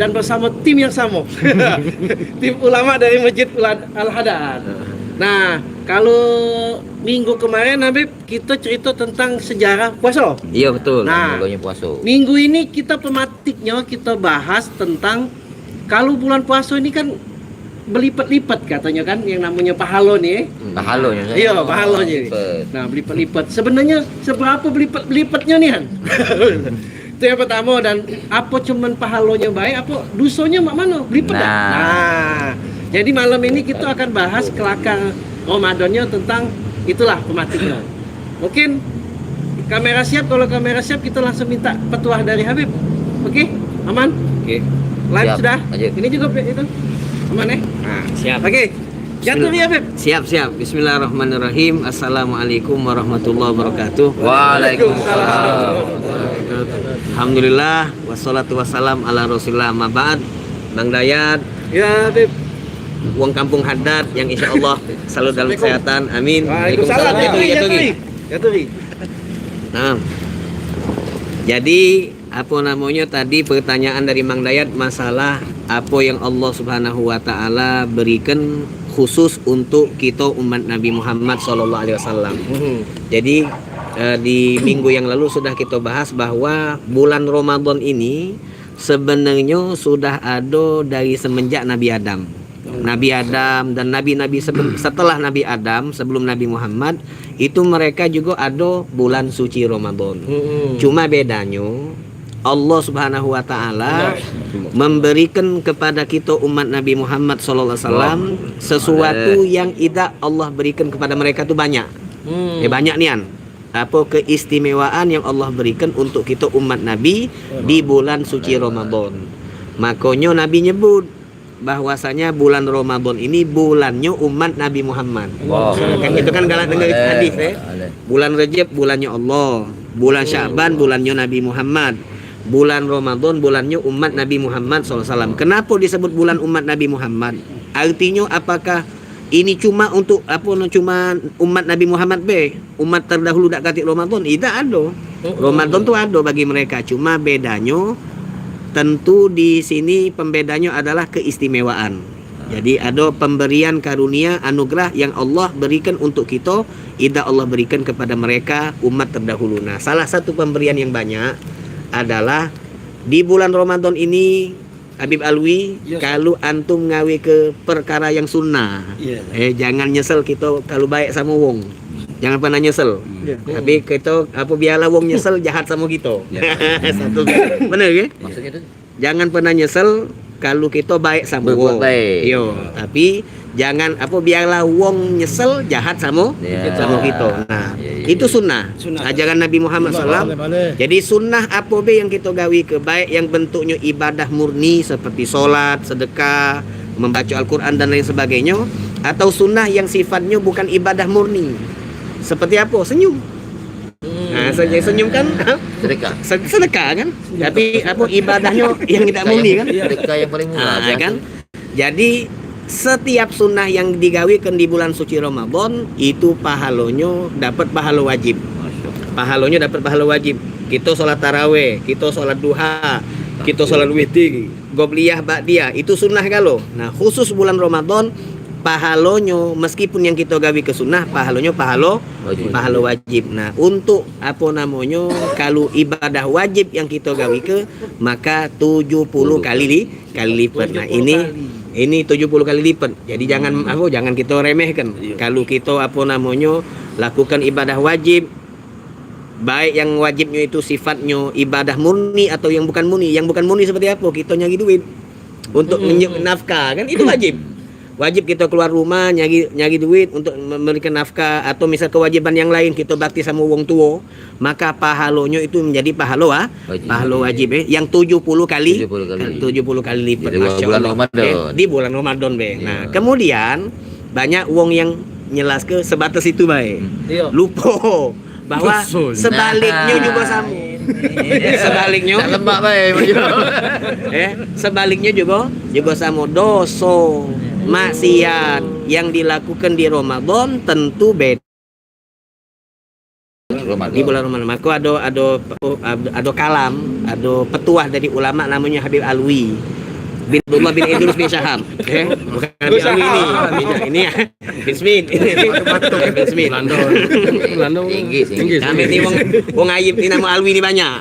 dan bersama tim yang sama. Tim ulama dari Masjid Al-Hadad. Nah, kalau minggu kemarin Habib kita cerita tentang sejarah puasa. Iya betul. Nah, puasa. Minggu ini kita pematiknya kita bahas tentang kalau bulan puasa ini kan berlipat-lipat katanya kan yang namanya pahala nih. Pahalonya. Iya, pahalanya. Nah, berlipat-lipat. Sebenarnya seberapa berlipat-lipatnya nih Han? Itu yang pertama. Dan apa cuman pahalanya baik, apa dosanya mak mana? Berlipat dah. Nah, jadi malam ini kita akan bahas kelakar Ramadannya tentang itulah pematiknya. Mungkin kamera siap, kalau kamera siap kita langsung minta petuah dari Habib. Oke? Aman? Oke. Live Siap. sudah? Lanjut. Ini juga itu. Aman ya? Nah, siap. Oke. Jatuh ya Habib. Siap. Bismillahirrahmanirrahim. Assalamualaikum warahmatullahi wabarakatuh. Waalaikumsalam. Alhamdulillah wassalatu wassalam ala Rasulillah ma ba'd. Bang Dayat, Ya Habib. uang kampung Haddad yang insya Allah selalu dalam kesehatan. Amin. Waalaikumsalam. Jatuh. Nah, jadi apa namanya tadi pertanyaan dari Mang Dayat masalah apa yang Allah Subhanahu wa taala berikan khusus untuk kita umat Nabi Muhammad sallallahu alaihi wasallam. Jadi di minggu yang lalu sudah kita bahas bahwa bulan Ramadan ini sebenarnya sudah ada dari semenjak Nabi Adam. Nabi Adam dan nabi-nabi setelah Nabi Adam, sebelum Nabi Muhammad, itu mereka juga ada bulan suci Ramadan. Cuma bedanya Allah Subhanahu wa taala memberikan kepada kita umat Nabi Muhammad sallallahu alaihi wasallam sesuatu yang tidak Allah berikan kepada mereka itu banyak. Banyak nian. Apa keistimewaan yang Allah berikan untuk kita umat Nabi di bulan suci Ramadan. Makanya Nabi nyebut bahwasanya bulan Ramadan ini bulannya umat Nabi Muhammad. Kan itu kan galak dengar hadis Bulan Rajab bulannya Allah, bulan Sya'ban bulannya Nabi Muhammad, bulan Ramadan bulannya umat Nabi Muhammad SAW. Kenapa disebut bulan umat Nabi Muhammad? Artinya apakah ini cuma untuk cuma umat Nabi Muhammad umat terdahulu dak katik Ramadan? Tidak ada. Ramadan tuh ada bagi mereka. Cuma bedanya tentu di sini pembedanya adalah keistimewaan. Jadi ada pemberian karunia anugerah yang Allah berikan untuk kita, tidak Allah berikan kepada mereka umat terdahulu. Nah, salah satu pemberian yang banyak adalah di bulan Ramadan ini Habib Alwi, kalau antum ngawi ke perkara yang sunnah, jangan nyesel kita kalau baik sama wong. Jangan pernah nyesel. Tapi kita biarlah wong nyesel jahat sama kita. Satu. Benar ya? Maksudnya itu? Jangan pernah nyesel kalau kita baik sama wong. Yo, tapi jangan biarlah wong nyesel jahat sama kita. Nah, itu sunnah. Ajaran Nabi Muhammad SAW. Jadi sunnah yang kita gawi ke baik yang bentuknya ibadah murni seperti sholat, sedekah, membaca Al-Quran dan lain sebagainya, atau sunnah yang sifatnya bukan ibadah murni. Seperti apa? Senyum. Nah, senyum kan sedekah kan? Tapi ibadahnya yang tidak murni kan? Sedekah yang paling murah kan? Jadi setiap sunnah yang digawikan di bulan suci Ramadan itu pahalanya dapat pahala wajib. Pahalanya dapat pahala wajib. Kita sholat taraweh, kita sholat duha, kita sholat witir, gobliyah, ba'diyah, itu sunnah kalau. Nah, khusus bulan Ramadan pahalonyo meskipun yang kita gawi ke sunnah pahalonyo pahala wajib. Nah, untuk kalau ibadah wajib yang kita gawi ke maka 70 kali lipat. Nah, ini 70 kali lipat. Jadi jangan kita remehkan. Kalau kita lakukan ibadah wajib, baik yang wajibnya itu sifatnya ibadah murni atau yang bukan murni. Yang bukan murni seperti apa? Kita nyari duit untuk nafkah kan itu wajib. Wajib kita keluar rumah nyari duit untuk memberikan nafkah, atau misal kewajiban yang lain kita bakti sama wong tua, maka pahalanya itu menjadi pahala wajib yang 70 kali lipat. Masya Allah. Di bulan Ramadan Nah, kemudian banyak wong yang nyelas ke sebatas itu lupa bahwa sebaliknya juga sama. Sebaliknya juga sama. Dosa maksiat yang dilakukan di Ramadan tentu beda di bulan Ramadan. Maka ada kalam, ada petuah dari ulama namanya Habib Alwi. bin Abdullah bin Idrus bin Syahab. Bukan bin Alwi ini ya. Bin Smith. Bin Smith. Lando tinggi. Kami ini wong Ayib ini nama Alwi ini banyak.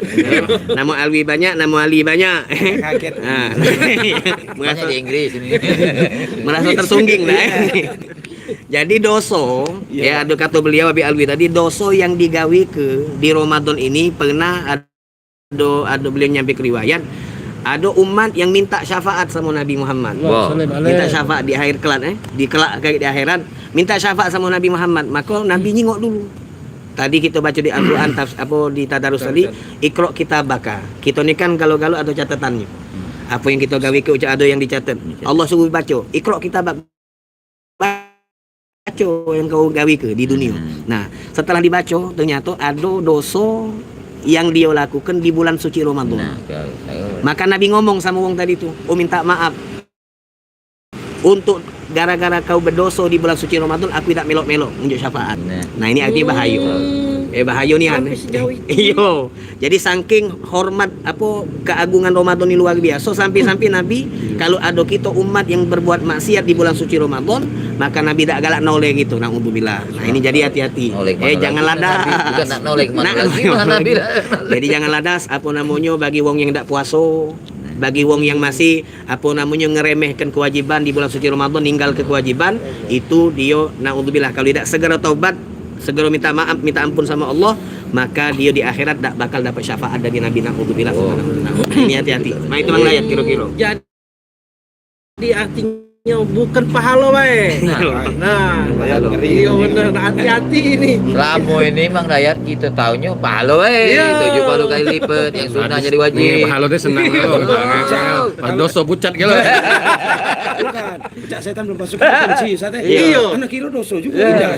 Nama Alwi banyak, nama Ali banyak. Kaget. Nah. Makanya di Inggris ini. Merasa tersungging lah. Jadi doso, ya ada kata beliau Abi Alwi tadi, doso yang digawi ke di Ramadan ini pernah ada beliau nyampe ke riwayat, ada umat yang minta syafaat sama Nabi Muhammad. Wow. Minta syafaat di akhir kelak di kelak kayak di akhirat, minta syafaat sama Nabi Muhammad. Maka Nabi nyingok dulu. Tadi kita baca di Al-Qur'an di tadarus tadi, Iqra kitabaka. Kita ni kan galau-galau atau catatannya. Apa yang kita gawi ke ucap ada yang dicatat. Allah suruh baca, Iqra kitabaka. Baca yang kau gawi ke di dunia. Nah, setelah dibaca ternyata ada dosa yang dia lakukan di bulan suci Ramadan. Maka Nabi ngomong sama wong tadi tu, minta maaf. Untuk gara-gara kau berdosa di bulan suci Ramadan, aku tidak melok-melok unjuk syafaat. Nah, ini artinya bahaya. Bahaya ni kan. Iyo. Jadi saking hormat keagungan Ramadan ini luar biasa sampai Nabi kalau ada kita umat yang berbuat maksiat di bulan suci Ramadan, maka Nabi tak galak noleh gitu. Naudzubillah. Nah, ini jadi hati-hati. Jangan ladas. Bukan nak noleh kemana lagi. Jadi jangan ladas bagi wong yang tak puasa. Bagi wong yang masih ngeremehkan kewajiban di bulan suci Ramadan, ninggal ke kewajiban, itu dia naudzubillah kalau tidak segera taubat, segera minta maaf, minta ampun sama Allah, maka dia di akhirat tak bakal dapat syafaat dari Nabi. Naudzubillah. Ini hati-hati. Nah, itu Mang Layat kira-kira. Jadi artinya bukan pahala baik. Nah, iya benar, hati-hati ini. Selama ini Mang Dayat kita taunya pahala 70 kali lipat yang sunnah jadi wajib. Pahala dia senang lo. Dosa pucat gitu. Bukan. Pucat setan belum masuk ke kunci sate. Iya. Anak kira dosa juga.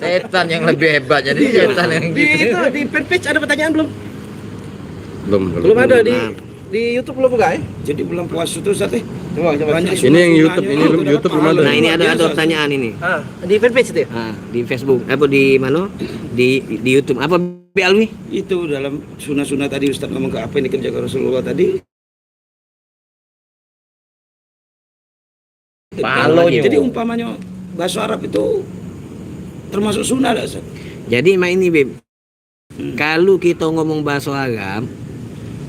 Setan yang lebih hebat jadi setan yang Di fanpage ada pertanyaan belum? Belum. Ada di YouTube belum buka ya? Jadi bulan puasa itu sate. Coba. Ini yang YouTube, ini YouTube belum ada. Nah, ini ada pertanyaan ini. Di fanpage itu ya? Di Facebook, di mana? Di YouTube. Apa Bi Alwi? Itu dalam sunnah-sunnah tadi Ustaz ngomong ke apa yang dikerjakan Rasulullah tadi. Pahalanya. Jadi umpamanya bahasa Arab itu termasuk sunnah dah Ustaz. Jadi ini Bib. Kalau kita ngomong bahasa Arab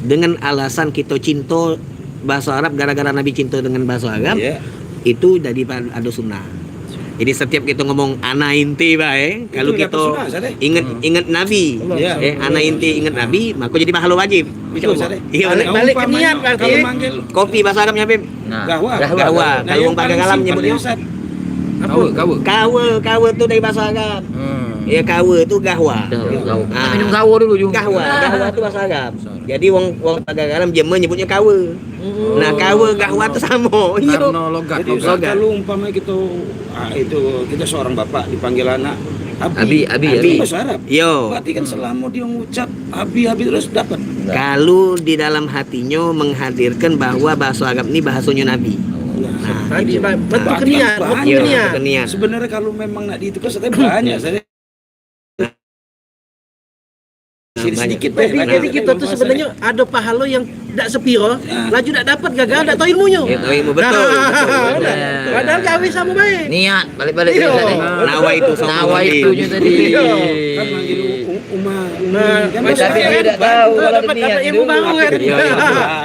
dengan alasan kita cinta bahasa Arab gara-gara Nabi cinta dengan bahasa Arab, itu jadi ada sunnah. Jadi setiap kita ngomong ana inti kalau kita ingat Nabi, ana inti ingat Nabi, maka jadi pahala wajib. Iya, balik ke niat berarti. Kalau manggil Kopi bahasa Arabnya Bib. gahwa. Kalau wong pakai kalam nyebutnya kawa tu dari bahasa Arab. Ya kawa tu gahwa. Minum gawa dulu juga. Gahwa tu bahasa Arab. Jadi wong pakai kalam Jerman nyebutnya kawa. Nah, kawa gahwa tu sama. Karena logat. Jadi kalau umpamanya kita seorang bapak dipanggil anak Abi. Itu bahasa Arab. Yo. Berarti kan selama dia ngucap abi terus dapat. Kalau di dalam hatinya menghadirkan bahwa bahasa Arab ini bahasanya Nabi. Bentuk keniat. Sebenarnya kalau memang nak dihitung saya banyak saya. Sedikit Jadi kita tuh sebenarnya ada pahala yang tidak sepiro, laju tidak dapat gagal, tidak tahu ilmunya. Tahu ilmu betul. Padahal kami sama baik. Niat balik-balik Iya. tadi. Nawa itu sama Nawa itunya tadi. Kan manggil Umar. Kan Tapi dia tidak tahu kalau dapat niat ilmu dulu. baru kan.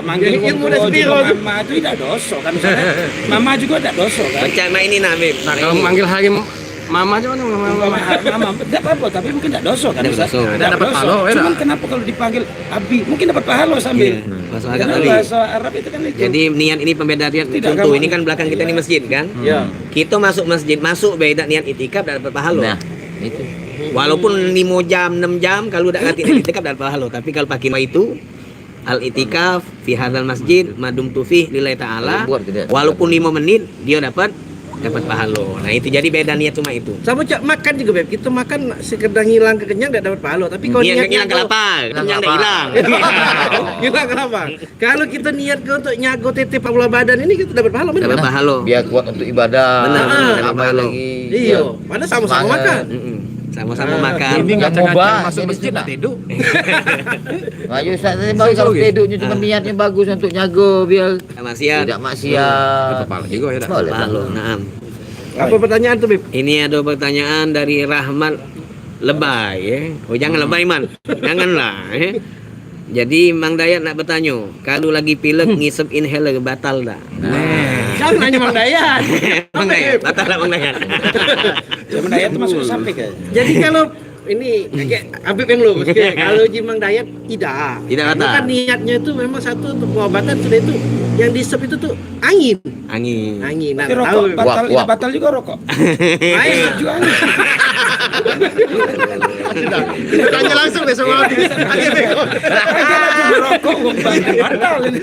manggil Ilmu Om dan Bro sepiro. juga Mama itu tidak dosa kan. Mama juga tidak dosa kan. Macam ini Nabi. Nah, kalau manggil hari Mama aja mana Mama tidak apa-apa tapi mungkin tidak dosa kan. Tidak dosa. Tidak Dapat dosa. pahala, Cuman kenapa kalau dipanggil Abi mungkin dapat pahala sambil. Bahasa Arab Karena tadi. bahasa Arab itu kan itu. Jadi niat ini pembeda niat. Tidak Contoh gampang. ini kan belakang kita ini masjid kan. Ya. Kita masuk masjid, beda niat itikaf dapat pahala. Nah, itu. Walaupun 5 jam, 6 jam kalau udah ngerti itikaf dapat pahala. Tapi kalau pakai itu al itikaf fi hadzal masjid madum tufih lillahi taala. Buat tidak. Walaupun 5 menit dia dapat pahala. Nah, itu jadi beda niat cuma itu. Sama cak makan juga Beb. Kita makan sekedar ngilang kekenyang tidak dapat pahala. Tapi kalau Niat niatnya hilang kelapa, kenyang dah hilang. hilang kenapa? Kalau kita niat ke untuk nyago titip pula badan ini kita dapat pahala benar. Dapat pahala. Biar kuat untuk ibadah. Benar, Tambah dapat pahala. lagi. Iya, padahal sama-sama Semangat. makan. Sama-sama makan. Ini nggak ngacang-ngacang masuk Ini masjid nak nak. tidur. Ayo Ustaz, saya bagi kalau tidurnya cuma niatnya bagus untuk nyago biar Maksiat. tidak maksiat. Kepala juga ya. Boleh. Pahala. Naam. Apa pertanyaan tuh, Bib? Ini ada pertanyaan dari Rahmat Lebay ya. Oh jangan lebay man. Janganlah ya. Jadi Mang Dayat nak bertanya, kalau lagi pilek ngisep inhaler batal tak? Jangan nanya Mang Dayat. Mang Dayat, batal tak Mang Dayat? Zaman daya itu masuk sampai ke. Jadi kalau ini kayak Habib yang lurus kayak kalau Mang Dayat tidak. Tidak batal. Karena kan niatnya itu memang satu untuk pengobatan, sudah itu yang disep itu tuh angin. Angin. Angin. Nah, Tapi rokok tahu. batal, Wah. tidak batal juga rokok. Ayo. Jual. Tanya langsung deh sama Habib. Rokok batal ini.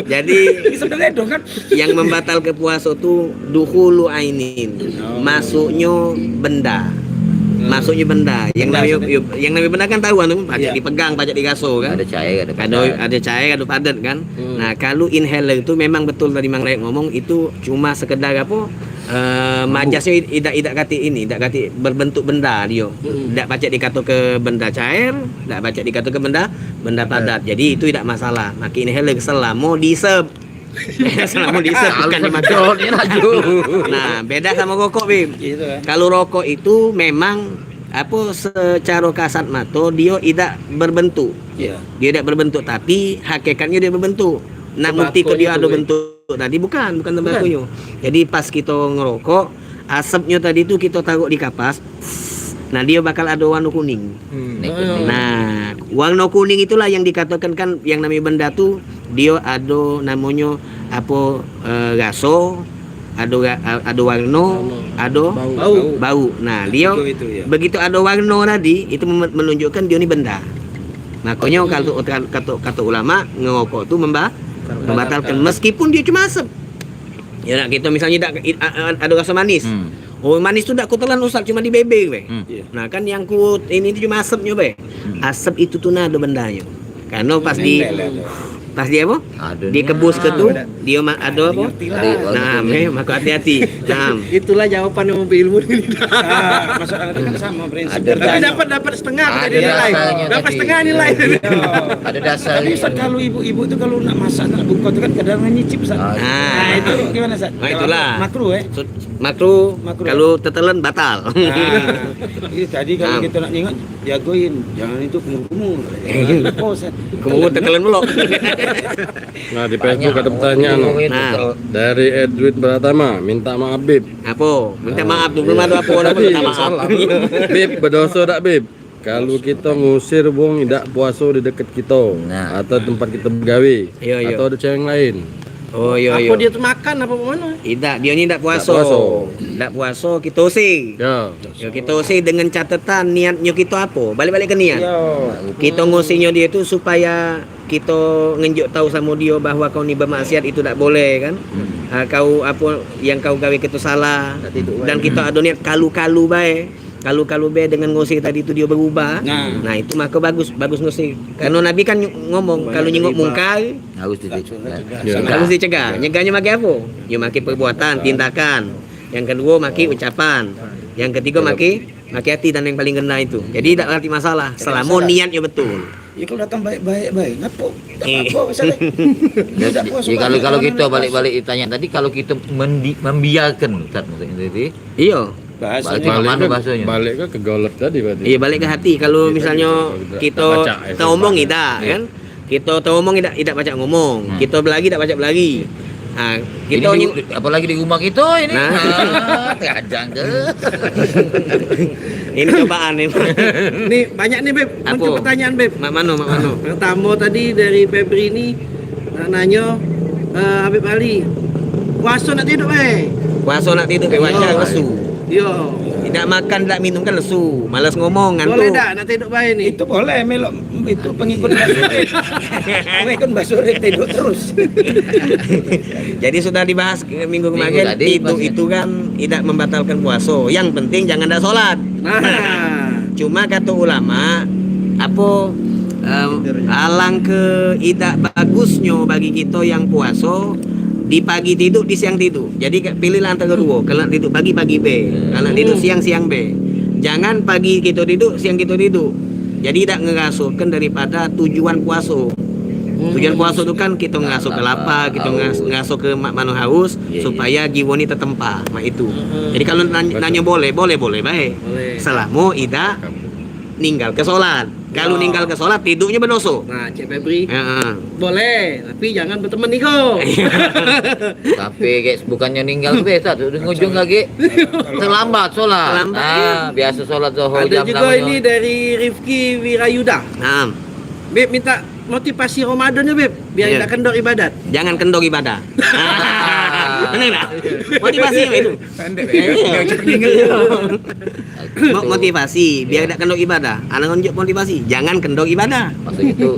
Jadi Sebenarnya dong kan. yang membatalkan puasa itu duhulu ainin, masuknya benda. Masuknya benda. Yang namanya benda kan tahu anu, pajak Iya. dipegang, pajak digaso kan. Ada cair, ada Ada cair, ada padat kan. Nah, kalau inhaler itu memang betul tadi Mang Dayat ngomong itu cuma sekedar apa? Majasnya tidak kata ini, tidak kata berbentuk benda dia. Tidak pacak dikata ke benda cair, tidak pacak dikata ke benda padat. Jadi itu tidak masalah. Maki inhaler selama disep. Selama disep bukan dimakan. Ini laju. Nah, beda sama rokok, Bim. Gitu kan. Kalau rokok itu memang apa secara kasat mata dia tidak berbentuk. Iya. Dia tidak berbentuk tapi hakikatnya dia berbentuk. Nak bukti ke dia ada bentuk tadi bukan tembakunya. Jadi pas kita ngerokok, asapnya tadi itu kita taruh di kapas. Nah, dia bakal ada warna kuning. Nah, warna kuning itulah yang dikatakan kan yang namanya benda tuh dia ada namanya apa gaso, ada warna, ada bau. Nah, dia Itu ya. begitu ada warna tadi itu menunjukkan dia ini benda. Makanya kalau kata ulama ngerokok itu membatalkan meskipun dia cuma asap. Ya nak kita misalnya ada rasa manis. Oh manis tu tak ku telan Ustaz cuma di bebek be. Nah kan yang ku ini tu cuma asapnya be. Asap itu tuh nah ada bendanya. Karena pas di apa? Ada Dikebus ke tu dia ada apa? Nah, maka hati-hati. Nah, Itulah jawaban yang ilmu ini. Masalah itu kan sama prinsip. Tapi dapat setengah Ada nilai. dasarnya Dapat tadi. setengah nilai. Ada dasar. Tapi Ustaz kalau ibu-ibu itu kalau nak masak nak buka itu kan kadang nyicip Ustaz. Ah, Nah, itu gimana Ustaz? Nah, itulah. Makruh makruh Makruh. kalau tetelan batal. Nah, itu tadi kalau Nah. kita nak ingat jagoin, jangan itu kumur-kumur. Oh, Ustaz. Kemudian tetelan belok. Nah di Facebook ada pertanyaan Nah. dari Edwin Pratama, minta maaf Bib. Apa? Minta maaf tuh belum ada apa orang Tadi minta maaf. salah. Bib berdosa tak Bib? Kalau kita ngusir wong tidak puasa di dekat kita Nah. atau tempat kita bergawe Iya, iya. atau ada cewek yang lain. Oh iya iya. Apa dia tuh makan apa mana? Tidak, dia ni tak puasa. Tak puasa. Tak puasa kita usir. Ya. Ya, kita usir dengan catatan niatnya kita apa? Balik-balik ke niat. Yo. Kita ngusirnya dia tu supaya kita ngenjuk tahu sama dia bahawa kau ni bermaksiat itu tak boleh kan. Kau apa yang kau gawe itu salah. Dan kita ada niat kalu-kalu baik. Kalau baik dengan ngusir tadi itu dia berubah. Nah, itu maka bagus ngusir. Karena Nabi kan ngomong kalau nyengok mungkar Harus dicegah. Ya. harus dicegah. Nyegahnya makai apa? Ya makai perbuatan, tindakan. Yang kedua makai ucapan. Yang ketiga makai hati dan yang paling rendah itu. Jadi tak arti masalah selama niatnya betul. Ya kalau datang baik-baik, ngapo? Tak Eh. apa, misalnya. Tidak puas. Ya, kalau kita balik-balik ditanya tadi kalau kita membiarkan Ustaz maksudnya tadi. Iya. Berarti Bahasanya. ke mana ke, bahasanya? balik ke golep tadi berarti. Iya balik ke hati. Kalau misalnya kita baca, teromong tidak kan? Kita teromong tidak baca ngomong. Kita berlagi tidak baca berlagi. Nah, Ini kita apalagi di rumah kita ini. Nah. Terajang ke. ini cobaan nih. Nih banyak nih Beb, Apa? muncul pertanyaan Beb. Mak Mano. Pertama tadi dari Febri ini nanya Habib Ali, puasa nak tidur Puasa nak tidur ke wajah lesu. Yo. Tidak makan, tidak minum kan lesu. Malas ngomong ngantuk. Boleh tak nak tidur baik ni? Itu boleh melok itu pengikut Basurit. Pengikut Basurit tidur terus. Jadi sudah dibahas minggu Minggu kemarin tadi itu bahasnya. kan tidak membatalkan puasa. Yang penting jangan ada sholat. Nah, Cuma kata ulama apa alang ke tidak bagusnya bagi kita yang puasa di pagi tidur di siang tidur. Jadi pilihlah antara dua. Kalau tidur pagi B, kalau tidur siang B. Jangan pagi kita duduk, siang kita duduk. Jadi tidak ngasuhkan daripada tujuan puasa. Tujuan puasa itu kan kita ngasuh ke lapar, kita ngasuh ke manu haus supaya jiwa ini tertempa. Mak itu. Jadi kalau nanya boleh baik. Boleh. Selama tidak ninggal ke sholat. Kalau ninggal ke sholat tidurnya berdosa. Nah, Cik Febri, Heeh. boleh, tapi jangan berteman Niko. Tapi guys, bukannya ninggal biasa tuh di ujung lagi terlambat sholat. Terlambat, Biasa sholat zuhur Ada jam juga 6. ini dari Rifki Wirayuda. Nah, Beb minta motivasi Ramadannya Beb, biar Iya. tidak kendor ibadat. jangan kendor ibadah. Benar tak? Motivasi apa itu? Motivasi biar tidak kendor ibadah. Anak nunjuk motivasi, jangan kendor ibadah. Maksud itu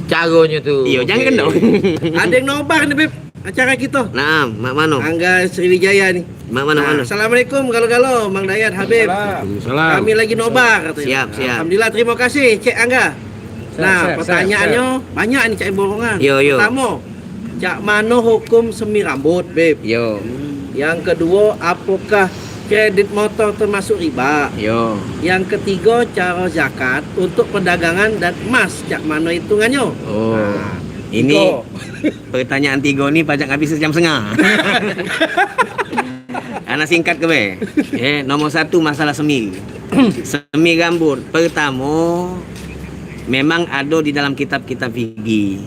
caranya tuh. Iya, jangan kendor. Ada yang nobar nih Beb, acara kita. Nah, mak mano? Angga Sriwijaya nih. Mak mano? Nah, Assalamualaikum galo-galo Mang Dayat Habib. Salam. Kami lagi nobar katanya. Siap. Alhamdulillah, terima kasih Cik Angga. Nah, pertanyaannya banyak nih Cak Borongan. Yo. Pertama, Cak mano hukum semi rambut, Beb? Yo. Yang kedua, apakah kredit motor termasuk riba? Yo. Yang ketiga, cara zakat untuk perdagangan dan emas. Cak mano hitungannya? Oh. Nah, Ini tiga. pertanyaan tiga nih pajak habis sejam setengah. Anak singkat ke be. Nomor satu masalah semi. Semi rambut. Pertama, memang ada di dalam kitab-kitab fikih.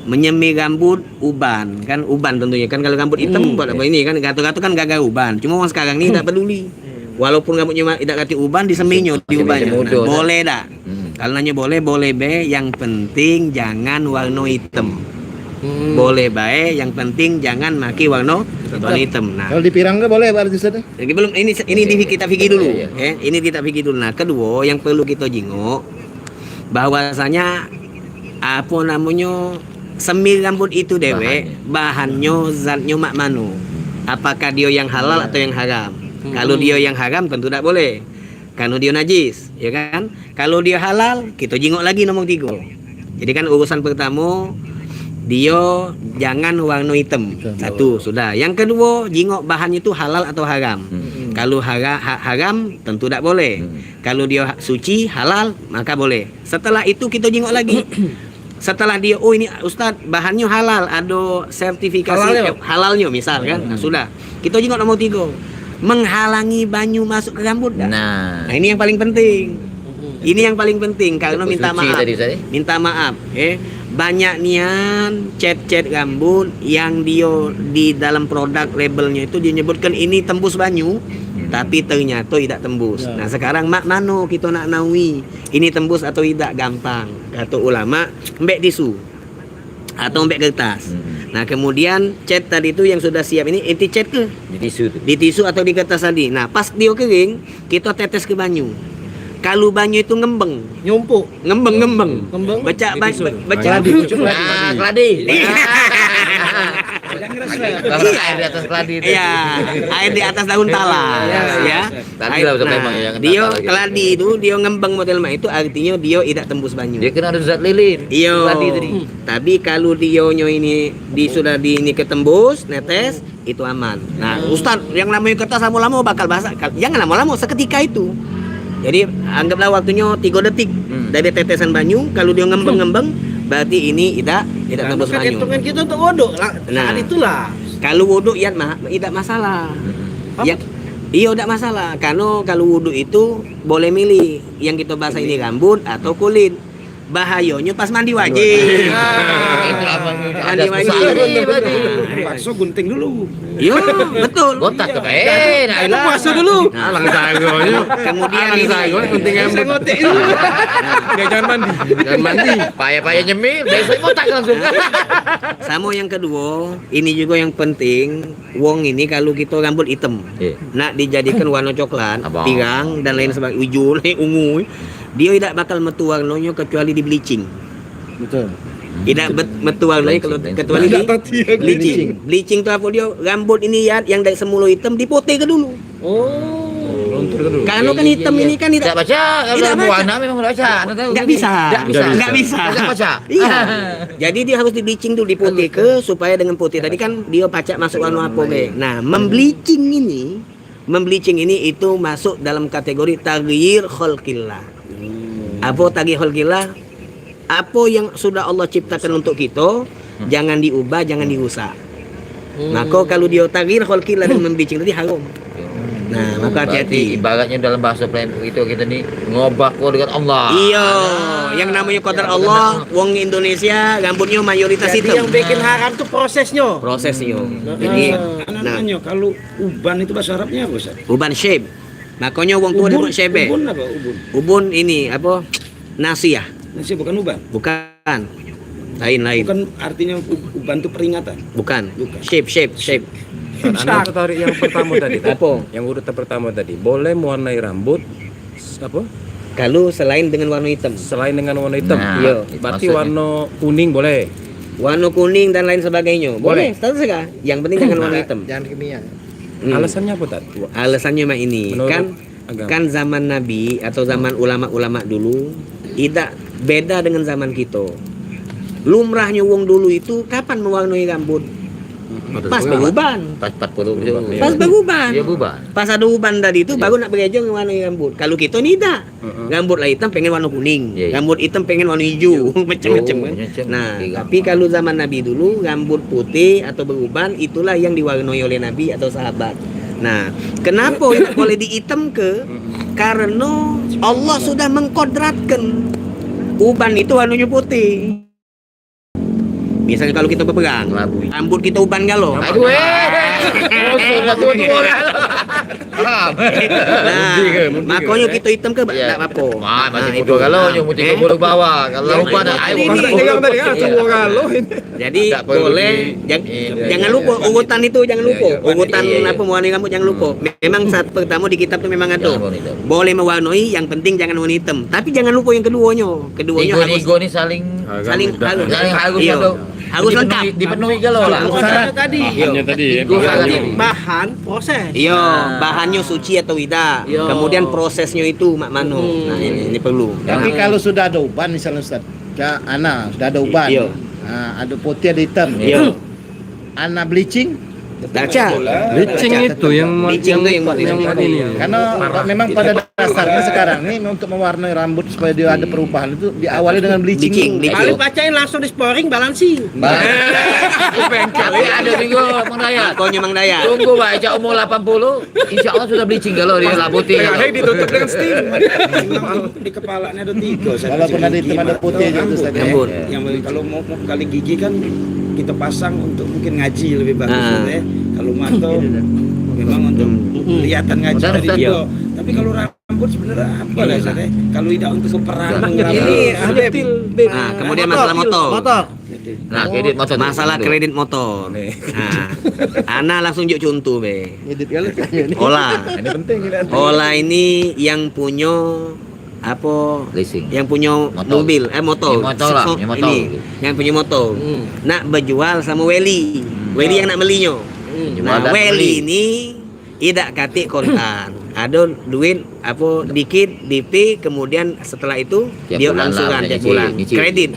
Menyemi rambut uban, kan uban tentunya kan kalau rambut hitam buat apa ini kan gato-gato kan gagal uban. Cuma orang sekarang ini tidak peduli. Walaupun rambutnya tidak ganti uban diseminya di ubannya. muda, Boleh dah. Kalau nanya boleh be, yang penting jangan warna hitam. Boleh baik, yang penting jangan maki warna hitam. Nah, Kalau dipirang ke boleh berarti Ustaz? jadi belum ini di kita fikir dulu. Iya, Ini kita fikir dulu. Nah, kedua yang perlu kita jenguk bahwasanya apa namanya semi rambut itu dewe bahannya zatnya mak manu. Apakah dia yang halal atau yang haram? Kalau dia yang haram tentu tidak boleh. Karena dia najis, ya kan? Kalau dia halal, kita jenguk lagi nomor 3. Jadi kan urusan pertama dia jangan warna hitam. Satu, sudah. Yang kedua, jenguk bahannya itu halal atau haram. Kalau haram tentu tidak boleh. Kalau dia suci, halal, maka boleh. Setelah itu kita jenguk lagi. Setelah dia, oh ini Ustadz bahannya halal, ada sertifikasi halalnya misal kan. Nah, sudah. Kita jenguk nomor 3. Menghalangi banyu masuk ke rambut dah. Nah, Nah, ini yang paling penting. Ini yang paling penting karena minta Suci maaf. tadi, Ustaz, Minta maaf, banyak nian cat yang dia di dalam produk labelnya itu dia nyebutkan ini tembus banyu, tapi ternyata tidak tembus. Nah, sekarang mak mano kita nak nawi ini tembus atau tidak gampang. Kata ulama, mbek tisu atau mbek kertas. Nah, kemudian cat tadi itu yang sudah siap ini inti cat ke di tisu tuh. di tisu atau di kertas tadi. Nah, pas dia kering, kita tetes ke banyu. Kalau banyu itu ngembeng, Nyumpuk. ngembeng. Ngembeng? Baca. Nah, keladi. Air di atas keladi itu. Iya, air di atas daun talas, ya. Tadi lah betul memang yang dia talas gitu. keladi itu dia ngembeng model mah itu artinya dia tidak tembus banyu. Dia kena ada zat lilin. Iya. Keladi tadi. Tapi kalau dionyo ini sudah ini ketembus, netes, itu aman. Nah, Ustaz, yang namanya kertas lama-lama bakal basah. Jangan lama-lama, seketika itu. Jadi anggaplah waktunya 3 detik dari tetesan banyu. Kalau dia ngembeng-ngembeng, berarti ini tidak tembus Kan banyu. hitungan kita untuk wuduk lah. Nah. Saat itulah. Kalau wudhu ya tidak masalah. Ya, iya tidak masalah. Karena kalau wudhu itu boleh milih yang kita basah ini rambut atau kulit. Bahayanya pas mandi wajib. Itu apa? Mandi wajib. Bakso gunting dulu. Iya, betul. Botak tuh. Nah, Itu puasa dulu. Alang sagonya. Kemudian Alang ini sagonya penting Saya rambut. ngotek dulu. Enggak jangan mandi. Jangan mandi. payah-payah nyemil, besok botak langsung. sama yang kedua, ini juga yang penting. Wong ini kalau kita rambut hitam, Iya. nak dijadikan warna coklat, Abang. pirang dan lain sebagainya, hijau, ungu, dia tidak bakal metu warnanya kecuali di bleaching. Betul. Tidak metu warnanya kecuali di bleaching. Bleaching itu apa dia? Rambut ini ya yang dari semula hitam diputih ke dulu. Oh. Karena kan hitam ini kan Tidak tidak baca, Tidak kalau baca. anak memang tidak baca. Anda tahu. nggak bisa. Nggak bisa. Tidak baca. Iya. Jadi dia harus di bleaching dulu, diputih ke supaya dengan putih tadi kan dia pacak masuk warna apa be. Nah, membleaching ini membleaching ini itu masuk dalam kategori taghyir khalqillah. Apa taghyir khalqillah? Apa yang sudah Allah ciptakan untuk kita, jangan diubah, jangan dirusak. Maka kalau dia taghyir khalqillah dengan membleaching tadi haram. Nah, maka Berarti hati-hati. ibaratnya dalam bahasa plan itu kita ni ngobah ko dengan Allah. Iya, yang namanya qadar Allah, wong Indonesia rambutnya mayoritas Jadi hitam. yang bikin haram tuh prosesnya. Prosesnya. Jadi, Anak-anaknya kalau uban itu bahasa Arabnya apa Ustaz? uban shape. Makanya wong tua disebut shape. Ubun apa ubun? Ubun ini apa? Nasiah. Nasi bukan uban. Bukan. Lain. Bukan artinya uban itu peringatan. Bukan. Bukan. Shape. Anda tertarik yang pertama tadi. Apa? Yang urutan pertama tadi. Boleh mewarnai rambut apa? Kalau selain dengan warna hitam. Selain dengan warna hitam. Nah, Iya. itu Berarti maksudnya. warna kuning boleh. Warna kuning dan lain sebagainya. Boleh. Boleh, terserah. Yang penting jangan warna hitam. Jangan kimia. Alasannya apa tadi? Alasannya mah ini Menurut kan agama. kan zaman Nabi atau zaman ulama-ulama dulu tidak beda dengan zaman kita. Lumrahnya wong dulu itu kapan mewarnai rambut? Pas beruban. Pas 40 itu. Pas beruban. Dia berubah. Pas ada uban tadi itu baru nak bekerja mewarnai rambut. Kalau kita ni tak. Rambut lah hitam pengen warna kuning. Ya, ya. Rambut hitam pengen warna hijau. Macam-macam kan. macam. Nah, Okey, tapi kalau zaman Nabi dulu rambut putih atau beruban itulah yang diwarnai oleh Nabi atau sahabat. Nah, kenapa tidak boleh dihitam ke? Karena Allah sudah mengkodratkan uban itu warnanya putih. Misalnya kalau kita berperang, Labu. rambut kita uban galau. Aduh oh, sudah tua-tua kan. Nah, makanya kita hitam ke Ya. tak apa-apa. Wah, masih Nah, bodoh itu. kalau Nah, yang mesti eh? ke bodoh bawah. Kalau lupa dah ayo. Jadi Tak perlu boleh jangan lupa urutan itu jangan lupa. Ya, ya. Urutan Iya, iya. apa mewarnai rambut jangan lupa. Memang saat pertama di kitab itu memang ada. Jangan warna hitam. Boleh mewarnai yang penting jangan warna hitam. Tapi jangan lupa yang keduanya. Keduanya harus Ego ni saling saling harus Iya. harus lengkap. Dipenuhi kalau lah. Prosesnya tadi. tadi. Ego sangat. Bahan proses. Iya, bahannya suci atau tidak. Iya. Kemudian prosesnya itu mak mano. Nah, ini perlu. Tapi kalau sudah ada uban misalnya Ustaz, ya Ana sudah ada uban. Iya. Nah, ada putih ada hitam. Iya. Ana bleaching Baca. Licing itu yang Bleaching itu yang ini. karena memang pada dasarnya sekarang ini untuk mewarnai rambut supaya dia ada perubahan itu diawali dengan bleaching. Bleaching. Paling bacain langsung di sporing balancing. Kali ada minggu Mang Dayat. Makanya Mang Dayat. Tunggu baca umur 80, insya Allah sudah bleaching kalau dia lah putih. ditutup dengan steam. Di kepalanya ada 3. Walaupun ada hitam ada putih aja itu Ustaz. ya. Rambut. Yang kalau mau kali gigi kan kita pasang untuk mungkin ngaji lebih bagus Ah. ya. Kalau mata memang untuk kelihatan ngaji Ustaz, dari Ustaz. itu. Tapi kalau rambut sebenarnya apa lah Ustaz, ya? Kalau tidak untuk peperangan Ini rambut. Habib. Nah, kemudian masalah motor. Nah, kredit motor. Masalah kredit motor. Nah, Ana langsung juk contoh be. Edit kali ini. Ola. Ini penting ini. Ola ini yang punya apa? Leasing. Yang punya Motor. mobil, motor. Ini motor lah, ini motor. Ini, yang punya motor. Nak berjual sama Weli. Weli yang nak belinya. Jual Nah, dan Weli beli. ini tidak katik kontan. Ada duit apa dikit DP, kemudian setelah itu Tiap dia bulan angsuran lah, tiap nyicil, bulan. nyicil. Kredit.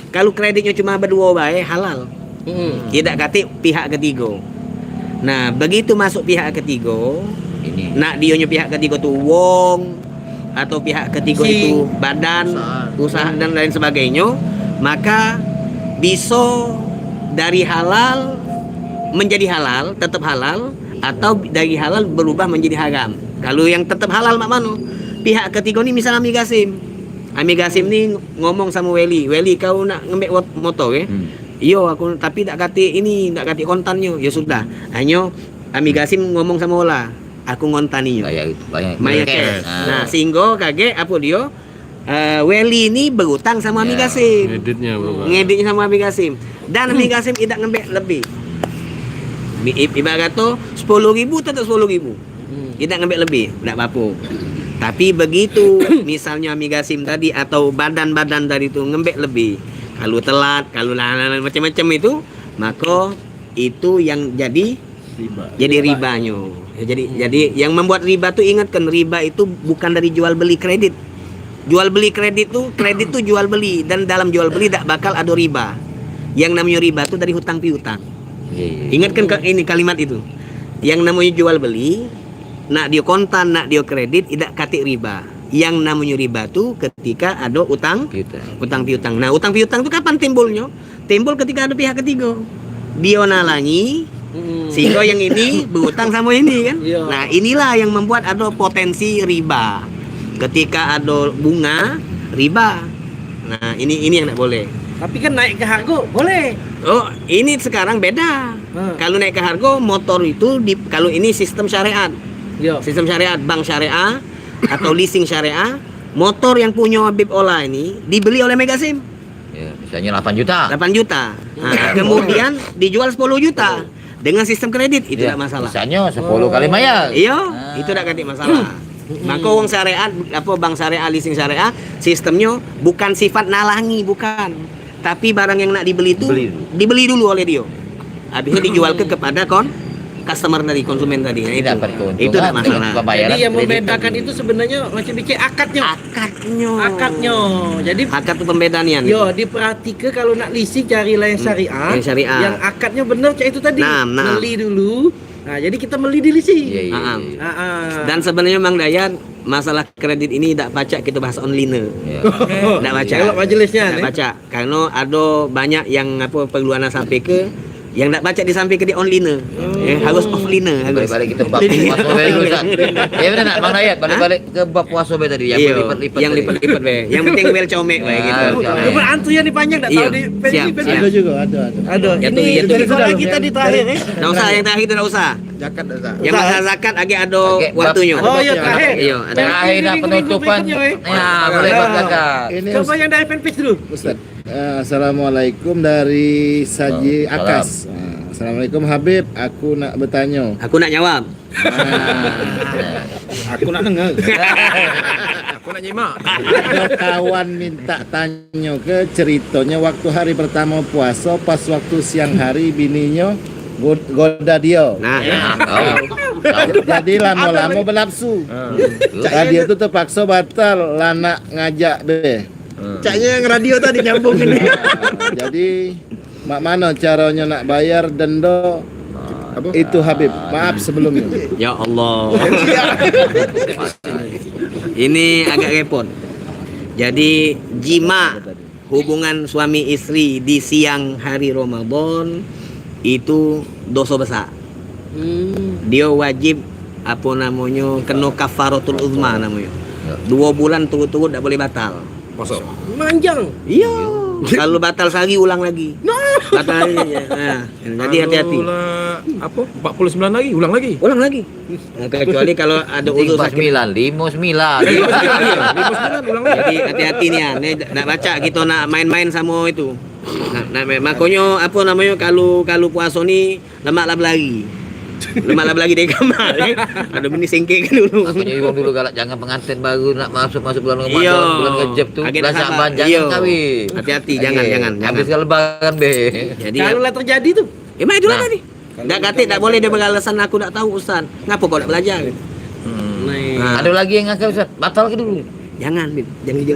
Kalau kreditnya cuma berdua baik halal. Tidak katik pihak ketiga. Nah, begitu masuk pihak ketiga, Ini. nak dionya pihak ketiga tu wong atau pihak ketiga itu badan usaha dan lain sebagainya, maka bisa dari halal menjadi halal, tetap halal, atau dari halal berubah menjadi haram. Kalau yang tetap halal mak mano? Pihak ketiga ni misalnya Ami Gasim. Ami Gasim ni ngomong sama Weli, "Weli kau nak ngembek motor ke?" Iyo aku tapi tak kati ini, tak kati kontannya. Ya sudah. Hanya Ami Gasim ngomong sama Ola, "Aku ngontani." Maya cash. Nah, sehingga kaget apa dia? Weli ini berutang sama Ami Gasim. Editnya berubah. Ngeditnya sama Ami Gasim. Dan Ami Gasim tidak ngembek lebih. Ibarat kata 10.000 tetap 10.000. Tidak ngembek lebih, tidak apa-apa. Tapi begitu misalnya Ami Gasim tadi atau badan-badan tadi itu ngembek lebih, kalau telat, kalau lain-lain macam-macam itu, maka itu yang jadi ribanya. Ya, jadi yang membuat riba tuh ingatkan, riba itu bukan dari jual beli kredit. Jual beli kredit tuh jual beli, dan dalam jual beli tak bakal ada riba. Yang namanya riba tuh dari hutang piutang. Ingatkan ini kalimat itu. Yang namanya jual beli nak dia kontan, nak dia kredit, tidak katik riba. Yang namanya riba tu ketika ada utang piutang. Nah, utang piutang tu kapan timbulnya? Timbul ketika ada pihak ketiga. Dia nalangi sehingga yang ini berutang sama ini kan. Iya. Nah, inilah yang membuat ada potensi riba. Ketika ada bunga, riba. Nah, ini yang tak boleh. Tapi kan naik ke harga boleh. Oh, ini sekarang beda. Kalau naik ke harga motor itu kalau ini sistem syariat. Yo. Sistem syariat bank syariah atau leasing syariah, motor yang punya Habib Ola ini dibeli oleh Megasim Ya, misalnya 8 juta. 8 juta. Nah, kemudian dijual 10 juta dengan sistem kredit itu Ya, tidak masalah. misalnya 10 kali bayar. Iya, itu tidak katik masalah. Maka uang syariat bank syariah leasing syariah sistemnya bukan sifat nalangi, bukan. Tapi barang yang nak dibeli itu dibeli dulu oleh dia. Habis itu dijual kepada customer tadi, konsumen tadi. Nah, Ini dapat keuntungan. itu tidak masalah. Pembayaran Jadi yang kredit membedakan tadi. itu sebenarnya macam bikin akadnya. Akadnya. Jadi Akad itu pembedaannya. yo diperhatikan kalau nak leasing carilah yang syariah. Yang syariah. Yang akadnya benar kayak itu tadi. Nah. Beli dulu. Nah, jadi kita beli di leasing. Iya, iya, Ah, iya. Dan sebenarnya Mang Dayat masalah kredit ini tidak baca kita bahas online. Ya. Tidak baca. Kalau majelisnya Tidak baca. Karena ada banyak yang perlu anak sampai ke yang tidak baca disampaikan di online. Harus offline harus. Balik-balik kita bab puasa be dulu Ustaz. Ya benar nak Bang Dayat, balik-balik ke bab puasa be tadi yang Iya, lipat-lipat. yang tadi. lipat-lipat be. Yang penting wel comek be gitu. Coba antu yang dipanjang tak Iya, tahu di siap, pensi. siap. Ada juga, ada. Aduh, Ya, ini itu dari sudah. kita di terakhir Tidak usah yang terakhir tidak usah. Zakat dah. Yang masalah zakat agak ada Agak bab- waktunya. Oh iya terakhir. Iya, ada. Terakhir dah penutupan. Ya, boleh bab zakat. Ini Coba yang dari fanpage dulu. Ustaz. Assalamualaikum dari Saji Salam. Akas. Assalamualaikum Habib, aku nak bertanya. Aku nak jawab. Aku nak dengar. Ada kawan minta tanya ke ceritanya waktu hari pertama puasa pas waktu siang hari bininya goda dia. Nah, Jadi lama-lama bernafsu. Radio itu terpaksa batal lana ngajak be. caknya yang radio tadi nyambung ini. Jadi mak mana caranya nak bayar denda itu Habib. Maaf sebelumnya. Ya Allah. Ini agak repot. Jadi jima hubungan suami istri di siang hari Ramadan itu dosa besar. Dia wajib apa namanya kena kafaratul uzma namanya. 2 bulan turut-turut tak boleh batal. Manjang. Iya. Kalau batal sehari ulang lagi. Batal lagi. Nah, jadi hati-hati. Apa? 49 lagi, ulang lagi. Ulang lagi. Nah, kecuali kalau ada uzur sakit. 59. Jadi hati-hati nih ya. Nih nak baca kita nak main-main sama itu. Nah, makanya apa namanya kalau puasa ni lemak lagi. Lemak lagi dari kamar. Ada bini sengkek dulu. Makanya Iwang dulu galak jangan pengantin baru nak masuk bulan Ramadan, Iya. bulan Rejab tu. Agak Belanja sabar. ban jangan Iya. kawin. Hati-hati, Okey. jangan. Habis lebaran be. Jadi Kalau lah terjadi tuh. itulah Nah. tadi. Tak kata tak boleh dia beralasan aku tak tahu Ustaz. Ngapa kau tak belajar? Nah, Ada lagi yang ngakak Ustaz. Batal ke dulu? jangan, Bib. Jangan.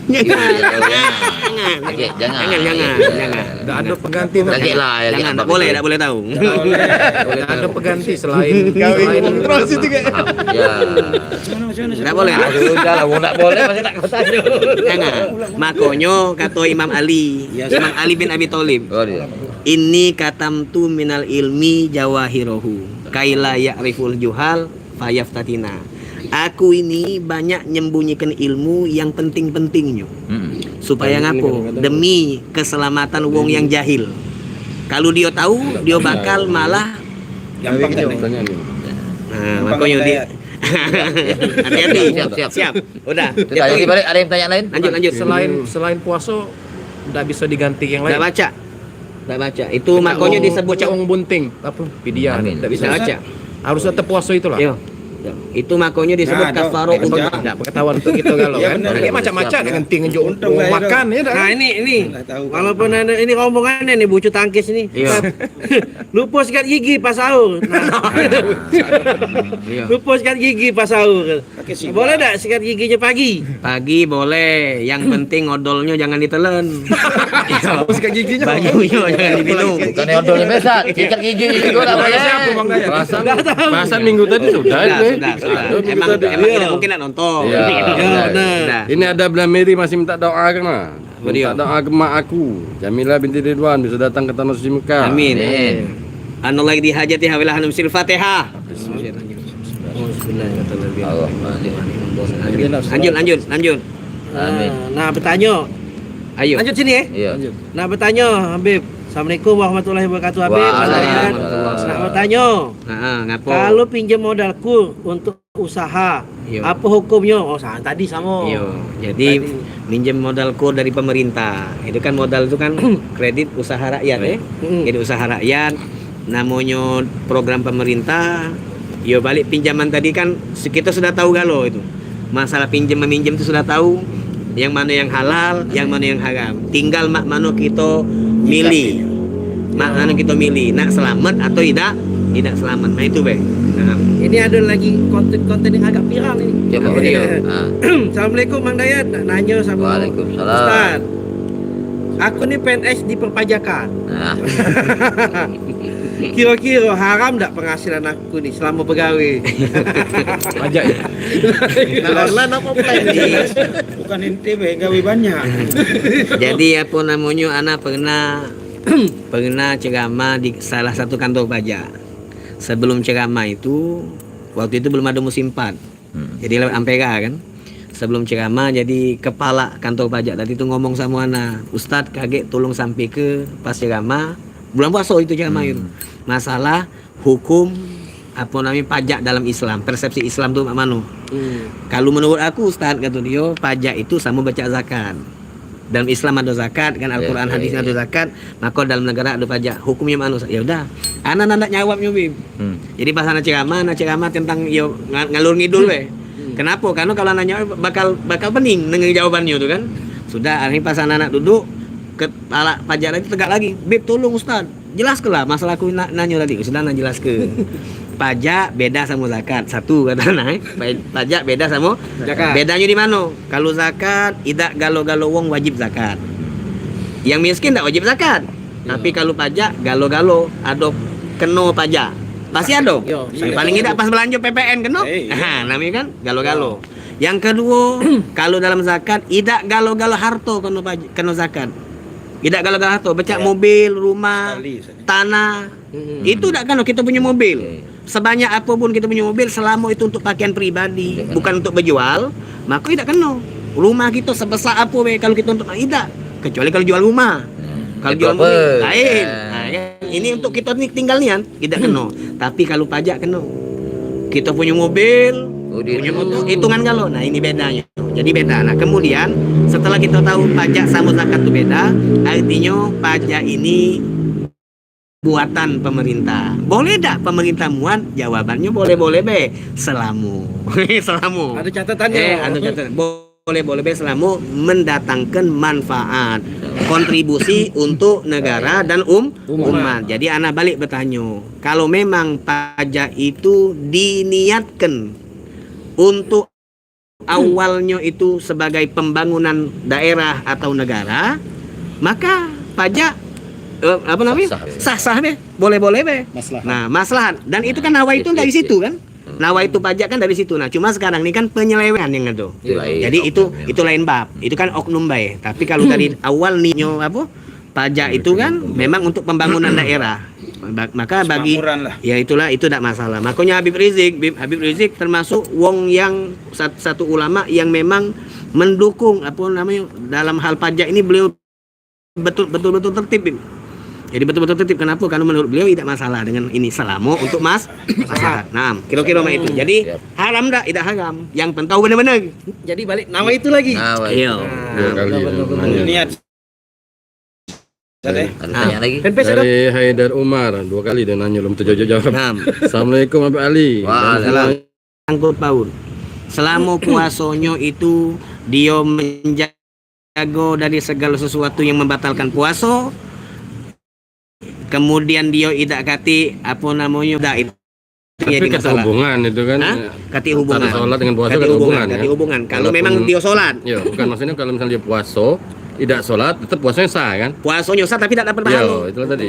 Jangan. Okey, jangan. Jangan. Tak ada pengganti. Lagi lah. ya, Jangan, tak bab boleh, itu. tak boleh tahu. Tak ada pengganti selain Ya. Tak boleh. Ah, sudah lah, nak boleh masih nak kau tanya. Jangan. Makanya kata Imam Ali, Imam Ali bin Abi Thalib, Oh dia. inni katamtu minal ilmi jawahirahu kaila ya'riful juhal fayaftatina. Aku ini banyak nyembunyikan ilmu yang penting-pentingnya supaya ngapo? Demi keselamatan wong yang jahil. Kalau dia tahu, dia bakal malah Gampang kan? nah, makanya dia hati-hati. Siap. Udah. Kita lagi balik ada yang tanya lain? Lanjut. selain puasa tidak bisa diganti yang Enggak lain. baca. Enggak baca. Itu makanya disebut cak wong bunting apa? Pidian. Amin. Tidak bisa Enggak baca. Harus tetap puasa itulah. Iya. Itu makanya disebut Nah, kafaro ada. untuk Tidak pengetahuan untuk kita kalau Ya, kan. benar. Dia macam-macam Siap. dengan tinggal Untung lah, ya, makan ya dah. Nah ini Nggak tahu. walaupun ada ini rombongannya nih bucu tangkis nih. Iya. Lupa sikat gigi pas sahur. Iya. Lupa sikat gigi pas sahur. Pakai sikat. Boleh tak sikat giginya pagi? Pagi boleh, yang penting odolnya jangan ditelen. Sikat giginya. Bajunya jangan diminum. Bukan odolnya besar, sikat gigi juga tak boleh. Siapa Bang Dayat? Nggak tahu. Bahasan minggu tadi sudah. Enggak, sudah. Itu Emang kita- emang iya. tidak mungkin nak nonton. Iya. Sudah. Ini ada Bela Mary masih minta doa kan mah. Beliau. Minta doa ke mak aku. Jamila binti Ridwan bisa datang ke Tanah Suci Mekah. Amin. Amin. Anallah di hajatiha wala hanum sil Fatihah. Lanjut. Amin. Nah, bertanya. Ayo. Lanjut sini ya. Iya. Nah, bertanya Habib. Assalamualaikum warahmatullahi wabarakatuh Habib. Waalaikumsalam. Nak bertanya. Ngapo? Kalau pinjam modalku untuk usaha, Iya. apa hukumnya? Oh, tadi sama. Yo, jadi Tadi. minjem modalku dari pemerintah. Itu kan modal itu kan kredit usaha rakyat ya. Jadi usaha rakyat namanya program pemerintah. Yo balik pinjaman tadi kan kita sudah tahu galo itu. Masalah pinjam meminjam itu sudah tahu yang mana yang halal, yang mana yang haram. Tinggal mak mano kita milih. Mak mano kita milih nak selamat atau tidak selamat. Nah itu be. Nah, Ini ada lagi konten-konten yang agak viral ini. Coba. Video. Ah. Assalamualaikum Mang Dayat, nak nanya sama Waalaikumsalam. Ustaz. Aku ni PNS di perpajakan. Nah, Kira-kira haram tak penghasilan aku ni selama pegawai? Pajak ya. Lah apa plan? Bukan ente be gawe banyak. Jadi apa namanya anak pernah ceramah di salah satu kantor pajak. Sebelum ceramah itu waktu itu belum ada musim 4. Jadi lewat Ampera kan. Sebelum ceramah jadi kepala kantor pajak tadi itu ngomong sama anak, Ustadz kaget tolong sampai ke pas ceramah bulan puasa itu ceramah itu. Masalah hukum apa namanya pajak dalam Islam, persepsi Islam tuh mana? Kalau menurut aku Ustadz kata dia pajak itu sama baca zakat. Dalam Islam ada zakat kan Al-Qur'an Ya, hadisnya ya, ada zakat, maka dalam negara ada pajak. Hukumnya mana? Ya udah. Anak nak jawab nyubim. Jadi pas anak ceramah tentang yo ngalur ngidul we. Kenapa? Karena kalau nanya bakal bening dengan jawabannya itu kan. Sudah akhirnya pas anak duduk kepala pajak lagi tegak lagi. Beb tolong Ustaz, jelaskanlah masalah aku nanya tadi. Sudah nak jelaskan. Pajak beda sama zakat. Satu kata anak, pajak beda sama Zakat. Bedanya di mana? Kalau zakat tidak galo-galo wong wajib zakat. Yang miskin tak wajib zakat. Tapi kalau pajak galo-galo ada kena pajak. Pasti ada. Yo, Paling tidak pas belanja PPN kena. Namanya kan galo-galo. Yang kedua, kalau dalam zakat tidak galo-galo harta kena zakat. Tidak galo-galo harta, becak mobil, rumah, tanah. Itu tak kena kita punya mobil. Sebanyak apapun kita punya mobil selama itu untuk pakaian pribadi, bukan untuk berjual, maka tidak kena. Rumah kita sebesar apa kalau kita untuk tidak, kecuali kalau jual rumah. Kalau jual mobil lain. Nah, ini untuk kita tinggal nian tidak kena. Tapi kalau pajak kena. Kita punya mobil, punya motor, hitungan kalau. Nah, ini bedanya. Jadi beda. Nah, kemudian setelah kita tahu pajak sama zakat itu beda, artinya pajak ini buatan pemerintah. Boleh tak pemerintah muat? Jawabannya boleh be. Selamu. Selamu. Ada catatannya. Ada catatan. Boleh be selama mendatangkan manfaat, kontribusi untuk negara dan umat. Jadi anak balik bertanya, kalau memang pajak itu diniatkan untuk awalnya itu sebagai pembangunan daerah atau negara, maka pajak apa namanya? Sah-sah be, boleh be. Maslahat. Nah, maslahat. Dan itu kan nawa itu dari situ kan? Nawa itu pajak kan dari situ. Nah, cuma sekarang ini kan penyelewengan yang ada. Jadi itu lain bab. Itu kan oknum bae. Tapi kalau dari awal niatnya apa? Pajak itu kan memang untuk pembangunan daerah. Maka bagi Semakmuran lah. ya itulah itu tidak masalah. Makanya Habib Rizik termasuk wong yang satu ulama yang memang mendukung apa namanya dalam hal pajak ini beliau betul-betul tertib. Jadi betul-betul tertib. Kenapa? Karena menurut beliau tidak masalah dengan ini selama untuk maslahat. Nah, kira-kira itu. Jadi haram tak? Tidak haram. Yang pentau benar-benar. Jadi balik nama itu lagi. Iya. Dua kali. Niat. Tadi. Ada tanya lagi? Fanpage ada. Dari Haidar Umar 2 kali dia nanya belum terjawab. Nah, Assalamualaikum Abang Ali. Waalaikumsalam. sangkut paut. Selama puasanya itu dia menjaga dari segala sesuatu yang membatalkan puasa. Kemudian dia tidak kati apa namanya itu Tapi jadi kata masalah. hubungan itu kan. Hah? Kati hubungan. Antara sholat dengan puasa Kati kan hubungan. Kati Ya? hubungan. Kalau Walaupun- memang dia sholat, Ya, bukan maksudnya kalau misalnya dia puasa, tidak sholat, tetap puasanya sah kan? puasanya sah tapi tidak dapat pahala. Ya, itulah tadi.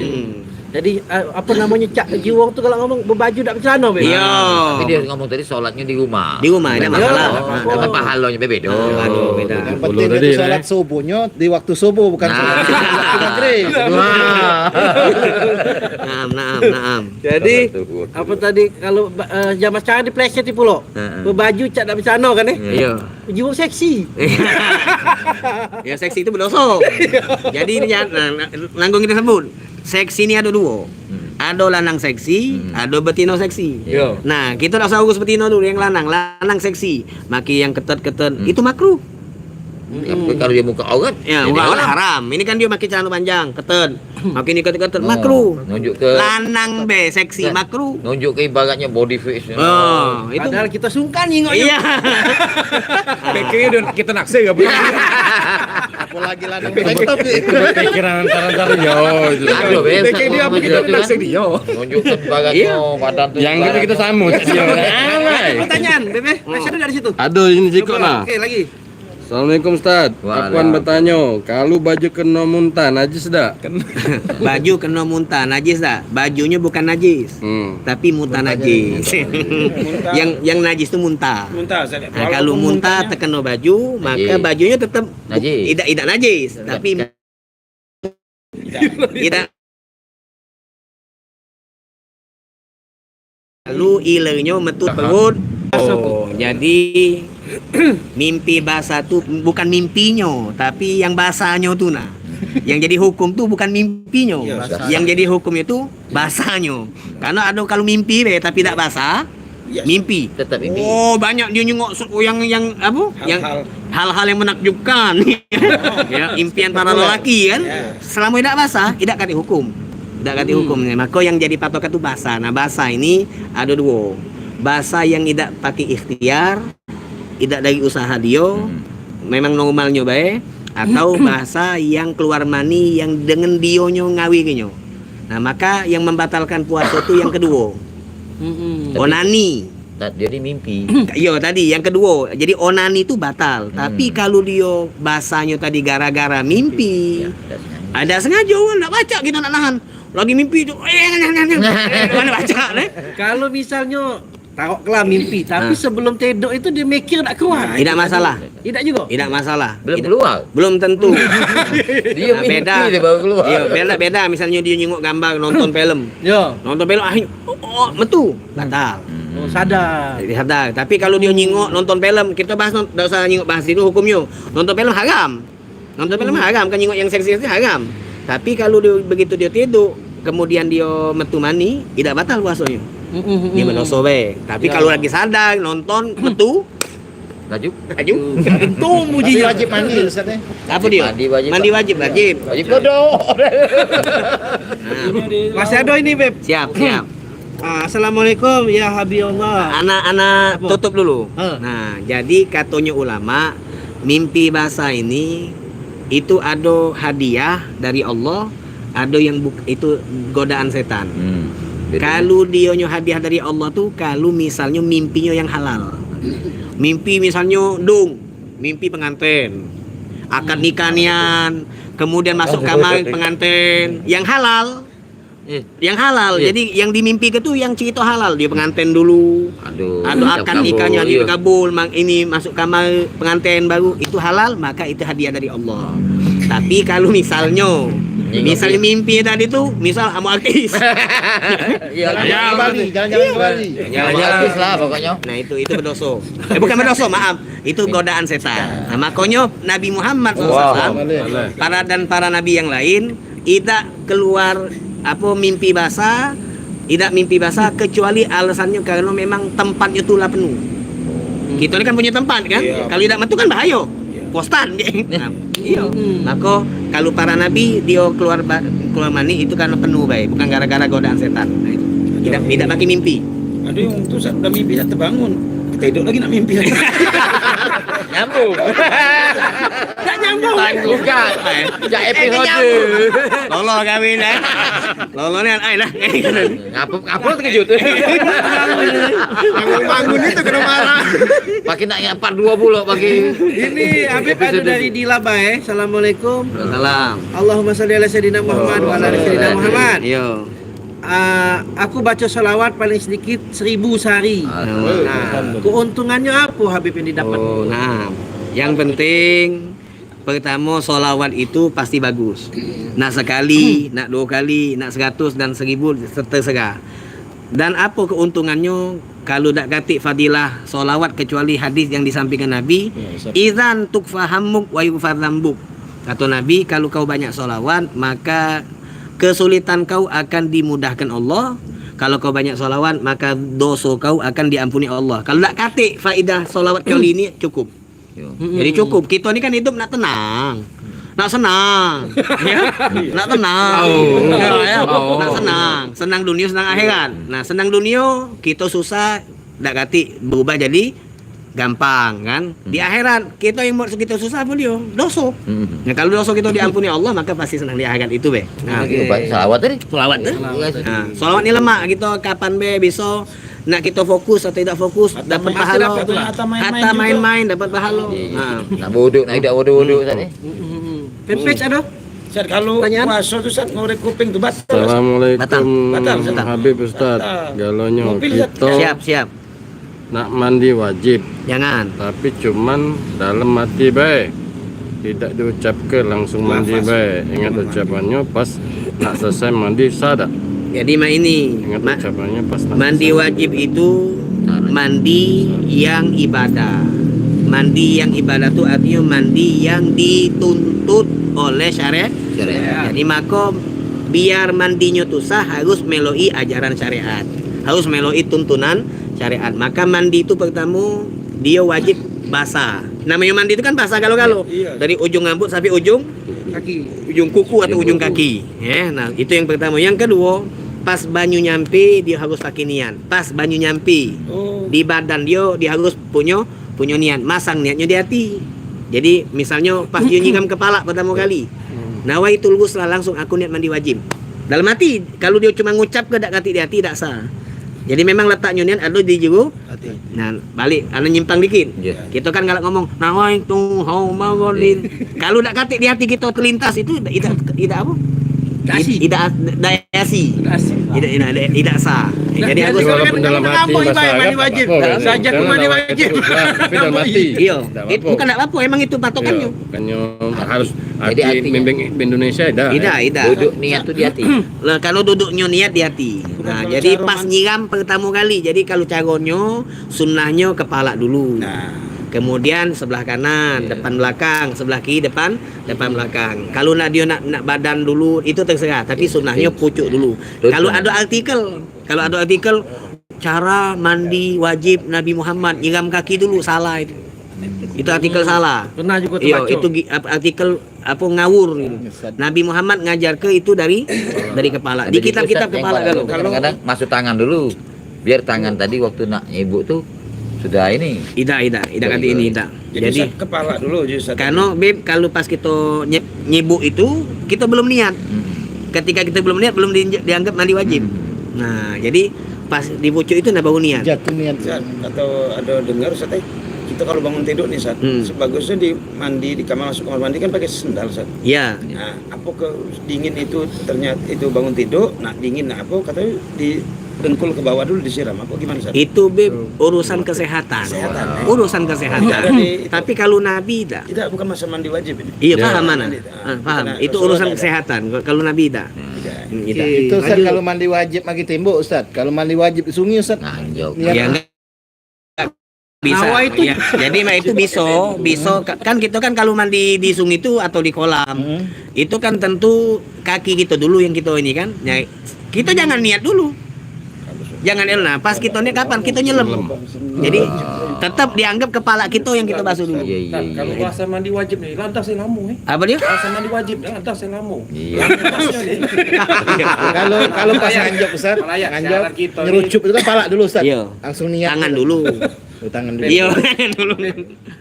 Jadi apa namanya Cak Jiwong tuh kalau ngomong berbaju tak bercelana, Beb. Iya. Tapi dia ngomong tadi sholatnya di rumah. Di rumah ada masalah. Oh, tapi pahalanya beda. Aduh, beda. Yang Puluh penting tadi, itu sholat subuhnya di waktu subuh bukan Nah. sholat waktu maghrib. Naam. Jadi apa tadi kalau zaman sekarang di pleset di pulau. Berbaju Cak tak bercelana kan Iya. Jiwong seksi. Ya seksi itu berdosa. Jadi ini nanggung kita sebut. Seksi ini ada dua. Ada lanang seksi, ada betina seksi. Iya. Nah, kita nak urus betina dulu yang lanang. Lanang seksi. Maki yang ketat-ketat itu makruh. Tapi kalau dia muka aurat, Ya, jadi bukan haram. Ini kan dia pakai celana panjang, ketat. Makin ini ketat-ketat makruh. Nunjuk ke Lanang be seksi makruh. nunjuk ke ibaratnya body face. Oh, itu Padahal kita sungkan nengoknya. iya. Pikirnya kita naksir apa? Apalagi ladang laptop Pikiran antara yo itu. Aduh, Beb. Pikir dia apa kita naksir dia. Nunjuk ke ibaratnya Iya. badan tuh. Yang itu kita sama dia. Pertanyaan, Bebe. Masih ada dari situ. Aduh ini sikok lah. Oke, lagi. Assalamualaikum Ustaz. Akuan bertanya, kalau baju kena muntah najis dak? Baju kena muntah najis tak? Bajunya bukan najis. Tapi muntah najis. yang najis itu muntah. Muntah saya. Nah, kalau muntah terkena baju, maka Najis. bajunya tetap Najis. tidak najis, tapi tidak. Lalu ilernya metu perut. Oh, jadi mimpi basah tuh bukan mimpinya, tapi yang basahnya tuh nah. Yang jadi hukum tuh bukan mimpinya. Yang jadi hukumnya tuh basahnya. Karena ada kalau mimpi tapi tidak basah, mimpi. Tetap ini. Oh, banyak dia nyengok yang apa? Yang hal-hal yang menakjubkan. Ya, impian para lelaki kan. Selama tidak basah, tidak kati hukum. Tidak kati hukumnya. Maka yang jadi patokan itu basah. Nah, basah ini ada dua. Basah yang tidak pakai ikhtiar, tidak dari usaha dia, memang normalnya baik, atau bahasa yang keluar mani yang dengan dionyo ngawirinya. Nah, maka yang membatalkan puasa itu yang kedua. Onani. Jadi mimpi. Iya tadi yang kedua. Jadi onani itu batal. Tapi kalau dia bahasanya tadi gara-gara mimpi, ada sengaja enggak baca kita nak nahan. Lagi mimpi itu mana baca Kalau misalnya taruhlah mimpi, tapi sebelum tidur itu dia mikir tak keluar. Tidak masalah. Tidak juga. Tidak masalah. Belum keluar. Belum tentu. Dia Nah, mimpi beda. dia baru keluar. Iya, beda. Misalnya dia nyengok gambar nonton film. Yo, Nonton film akhirnya metu batal. oh, sadar. Jadi sadar. Tapi kalau dia nyengok nonton film, kita bahas enggak usah nyengok bahas itu hukumnya. Nonton film haram. Nonton film haram, kan nyengok yang seksi-seksi haram. Tapi kalau dia begitu dia tidur, kemudian dia metu mani, tidak batal puasanya. Dia mendosa bae. Tapi kalau lagi sadar nonton metu Laju. Itu muji Tapi wajib mandi Ustaz ya. apa dia? Mandi wajib. Mandi wajib. Wajib bodoh. Masih ada ini, Beb. Siap. Assalamualaikum ya Habibullah. Anak-anak Apa? tutup dulu. Ah. Nah, jadi katanya ulama, mimpi basah ini itu ada hadiah dari Allah, ada yang itu godaan setan. Kalau dionya hadiah dari Allah tuh kalau misalnya mimpinya yang halal. Mimpi misalnya mimpi pengantin. Akad nikahnian, kemudian masuk kamar pengantin yang halal. Yang halal. Jadi yang dimimpi itu yang cerita halal, dia pengantin dulu. Aduh. Ada akad nikahnya iya. dikabul, ini masuk kamar pengantin baru, itu halal, maka itu hadiah dari Allah. Tapi kalau misalnya mimpi tadi tuh misal sama artis. Iya. Jalan-jalan ke Bali. Jalan lah pokoknya. Nah itu berdosa. Bukan berdosa, maaf. Itu godaan setan. Nah, makanya Nabi Muhammad SAW para nabi yang lain tidak keluar mimpi basah, tidak mimpi basah kecuali alasannya karena memang tempatnya itulah penuh. Kita ini kan punya tempat kan? Kalau tidak metu kan bahaya. Postan dia. Nah, iya. Maka kalau para nabi dia keluar mani itu karena penuh baik, bukan gara-gara godaan setan. Nah, itu. Tidak pakai mimpi. Ada yang tuh udah mimpi saya terbangun. Kita hidup lagi nak mimpi lagi. Nyambung. Tak nyambung. Tanggung kan. Jak episode. Lolo kawin eh. Lolo ni ai lah. Ngapa terkejut. Bangun itu kena marah. Pakai nak nyapat 2 pula pakai. Ini Habib ada dari Dilaba. Assalamualaikum. Salam. Allahumma shalli ala sayyidina Muhammad wa ala ali sayyidina Muhammad. Yo. aku baca salawat paling sedikit 1000 sehari. Nah, keuntungannya apa Habib yang didapat? Oh, nah, yang penting pertama solawat itu pasti bagus. Nak sekali, nak 2 kali, nak 100 dan 1000 terserah. Dan apa keuntungannya kalau tak katik fadilah solawat kecuali hadis yang disampaikan Nabi, idzan tukfahammuk wa yufadzambuk. Kata Nabi, kalau kau banyak solawat maka kesulitan kau akan dimudahkan Allah. Kalau kau banyak solawat maka dosa kau akan diampuni Allah. Kalau tak katik faidah solawat kali ini cukup. Jadi cukup. Kita ni kan hidup nak tenang, nak senang, ya? Nak tenang, ya? Nak senang dunia, senang akhirat. Nah, senang dunia kita susah, tak kati berubah jadi gampang kan. Di akhirat kita yang buat kita susah apa dia? Dosa. Nah, kalau dosa kita diampuni Allah maka pasti senang di akhirat itu be. Nah, Salawat tadi. solawat tu. Nah, solawat ni lemak kita kapan be bisa nak kita fokus atau tidak fokus dapat pahala. Hatta main-main dapat pahala. Nah, Nak bodok, nak tidak bodok Ustaz ni. Fanpage ada? Ustaz, kalau Pertanyaan? puasa tu Ustaz ngorek kuping tu batal. Assalamualaikum Batal. Habib Ustaz. Galonyo Mobil, Ustaz. kita siap. nak mandi wajib, Jangan. tapi cuman dalam mati baik. Tidak diucapkan langsung mandi baik. Ingat ucapannya pas nak selesai mandi sadar. Jadi ini Ingat ucapannya pas nak mandi wajib itu mandi yang ibadah. Mandi yang ibadah itu artinya mandi yang dituntut oleh syariat. Jadi maka biar mandinya tuh sah harus meloi ajaran syariat, harus meloi tuntunan syariat. Maka mandi itu pertama dia wajib basah. Namanya mandi itu kan basah kalau dari ujung rambut sampai ujung ujung kuku atau ujung kaki. Ya, nah itu yang pertama. Yang kedua, pas banyu nyampe dia harus pakai niat. Pas banyu nyampe di badan dia harus punya niat. Masang niatnya di hati. Jadi misalnya pas dia nyiram kepala pertama kali, nawaitul ghusla, langsung aku niat mandi wajib. Dalam hati. Kalau dia cuma ngucap ke dak kati di hati tak sah. Jadi memang letaknya niat ada di juru hati. Nah, balik ana nyimpang dikit. Kita kan kalau ngomong nawaitu haumagodin. Kalau dak kati di hati kita terlintas itu tidak apa? Tidak dayasi. Tidak sah. Jadi aku walaupun dalam hati mandi wajib. Saja aku mandi wajib. Tapi dalam hati. iya. Bukan tak apa, emang itu patokannya. Bukannya harus Jadi hati artinya- bimbing Indonesia dah. Tidak. Duduk niat tu di hati. Lah, kalau duduknya niat di hati. Nah, jadi pas nyiram pertama kali. Jadi kalau caranya sunnahnya kepala dulu. Kemudian sebelah kanan, depan belakang, sebelah kiri depan belakang. Kalau nak dia nak badan dulu itu terserah, tapi sunnahnya pucuk dulu. Kalau ada artikel cara mandi wajib Nabi Muhammad nyiram kaki dulu, salah itu. Itu artikel salah. Pernah juga Iya, terbaca. itu artikel apa ngawur gitu. Nabi Muhammad ngajar ke itu dari kepala. Di kitab-kitab kepala kalau. Kadang-kadang masuk tangan dulu. Biar tangan tadi waktu nak nyibuk tu sudah ini. Tidak kata ini tidak. Jadi Ustaz, kepala dulu je Ustaz. Karena Beb, kalau pas kita nyibuk itu kita belum niat. Ketika kita belum niat belum dianggap mandi wajib. Nah, jadi pas dibucuk itu nak baru niat. Jatuh niat. Ustaz, atau ada dengar Ustaz, kita kalau bangun tidur nih Ustaz, sebagusnya di kamar masuk kamar mandi kan pakai sendal Ustaz. Ya. Nah, apa ke dingin itu ternyata itu bangun tidur, nah dingin nah apa katanya di dengkul ke bawah dulu disiram apa gimana Ustaz? Itu Beb urusan kesehatan. Urusan kesehatan. Tidak ada di- Tapi kalau Nabi tidak. Tidak, bukan masa mandi wajib ini. Iya, Ya. paham mana? Paham. Karena Itu Rasulullah urusan ada. kesehatan. Kalau Nabi tidak. Tidak. Itu Ustaz kalau mandi wajib magi tembok Ustaz. Kalau mandi wajib di sungai Ustaz. Nah, jauh. Niat Ya enggak bisa. Nawa itu- Ya, jadi mah itu bisa kan kita kan kalau mandi di sungai itu atau di kolam. Itu kan tentu kaki kita dulu yang kita ini kan. Ya, kita jangan niat dulu. Jangan nah, pas kita niat kapan kita nyelam. Jadi tetap dianggap kepala kita yang kita basuh dulu. Iya. Kalau puasa mandi wajib nih, lantas saya lambung nih. Apa dia? Puasa mandi wajib, lantas saya lambung. Iya. Lantasnya nih. Kalau pas nganjok Ustaz, Malayak, nganjok syarat kita nih. nyerucup itu kan pala dulu Ustaz. Iya. Langsung niat. Tangan dulu. Oh, tangan dulu. Iya, tangan dulu.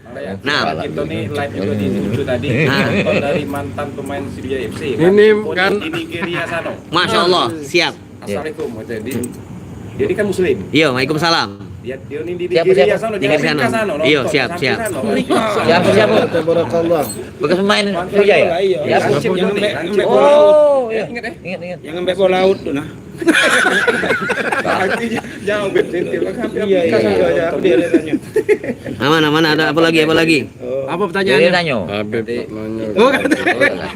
Malayak, Nah. syarat kita nih live juga di lucu tadi. Nah. Nonton dari mantan pemain Sriwijaya FC. Ini Pun kan- di Nigeria sana. Masya Allah, siap. Assalamualaikum. Dia kan muslim. Iya, Waalaikumsalam. Dia ini di Siapa, Nigeria siapa? sana, Di jangan sana. ke sana. Iya, nonton. siap, Sampai siap. sana. Siapa? Tabarakallah. Bekas pemain Sriwijaya. Iya. Siapa? Yang Yang ngembek Hancur. bola laut. Oh, iya. Ingat Ingat. Yang ngembek bola laut tuh nah. Artinya jauh sentil kan. Iya. Dia tanya. Aman ada apa lagi? Apa Jadi pertanyaannya? nanya. Habib nanya. Oh,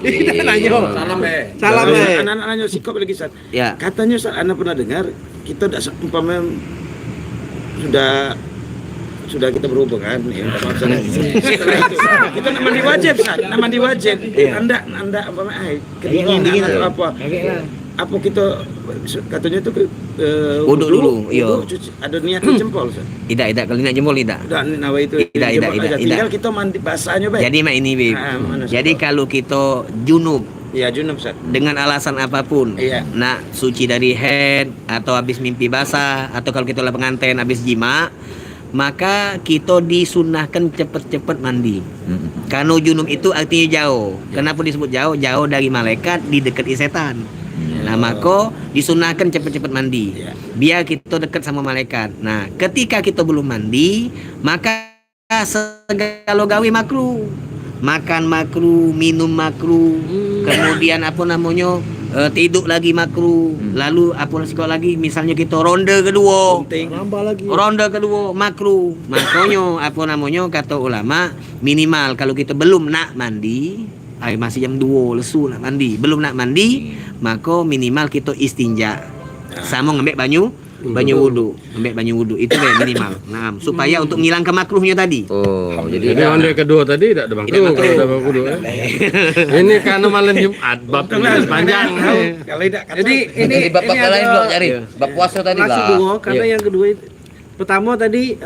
kita nanya. Salam be. Salam Terus be. anak-anak nanya sikap lagi Ustaz. Ya. Katanya Ustaz, Anda pernah dengar kita umpamanya sudah kita berhubungan ya setelah itu kita mandi wajib Ustaz, mandi wajib. Anda apa kedinginan atau apa kita katanya itu Wudhu dulu, iya. ada niat jempol Ustaz. Tidak kalau nak jempol tidak. Udah nawa itu Tidak. tinggal kita mandi basahnya baik. Jadi mak ini Bib. Mana, Jadi Ustaz? kalau kita junub Ya junub Ustaz. dengan alasan apapun, Iya. nak suci dari head atau habis mimpi basah atau kalau kita lah pengantin habis jima, maka kita disunahkan cepat-cepat mandi. Karena junub itu artinya jauh. Kenapa disebut jauh? Jauh dari malaikat, di dekat setan. Nah, maka disunahkan cepat-cepat mandi. Ya. Biar kita dekat sama malaikat. Nah, ketika kita belum mandi, maka segala gawe makruh. Makan makruh, minum makruh, kemudian apa namanya tidur lagi makruh, lalu apa lagi misalnya kita ronde kedua, ronde kedua makruh. Makanya apa namanya kata ulama minimal kalau kita belum nak mandi, masih jam 2 lesu nak mandi, belum nak mandi, maka minimal kita istinja sama ngambil banyu wudu itu minimal. Nah, supaya untuk menghilangkan makruhnya tadi. Oh, Jadi jadi ronde kedua tadi tidak ada makruh. Tidak makruh. Ini karena malam Jumat bab panjang. Kalau tidak kata Jadi ini jadi bab ini lain ada dulu cari. Bab puasa tadi langsung lah. dua, karena Iya. yang kedua pertama tadi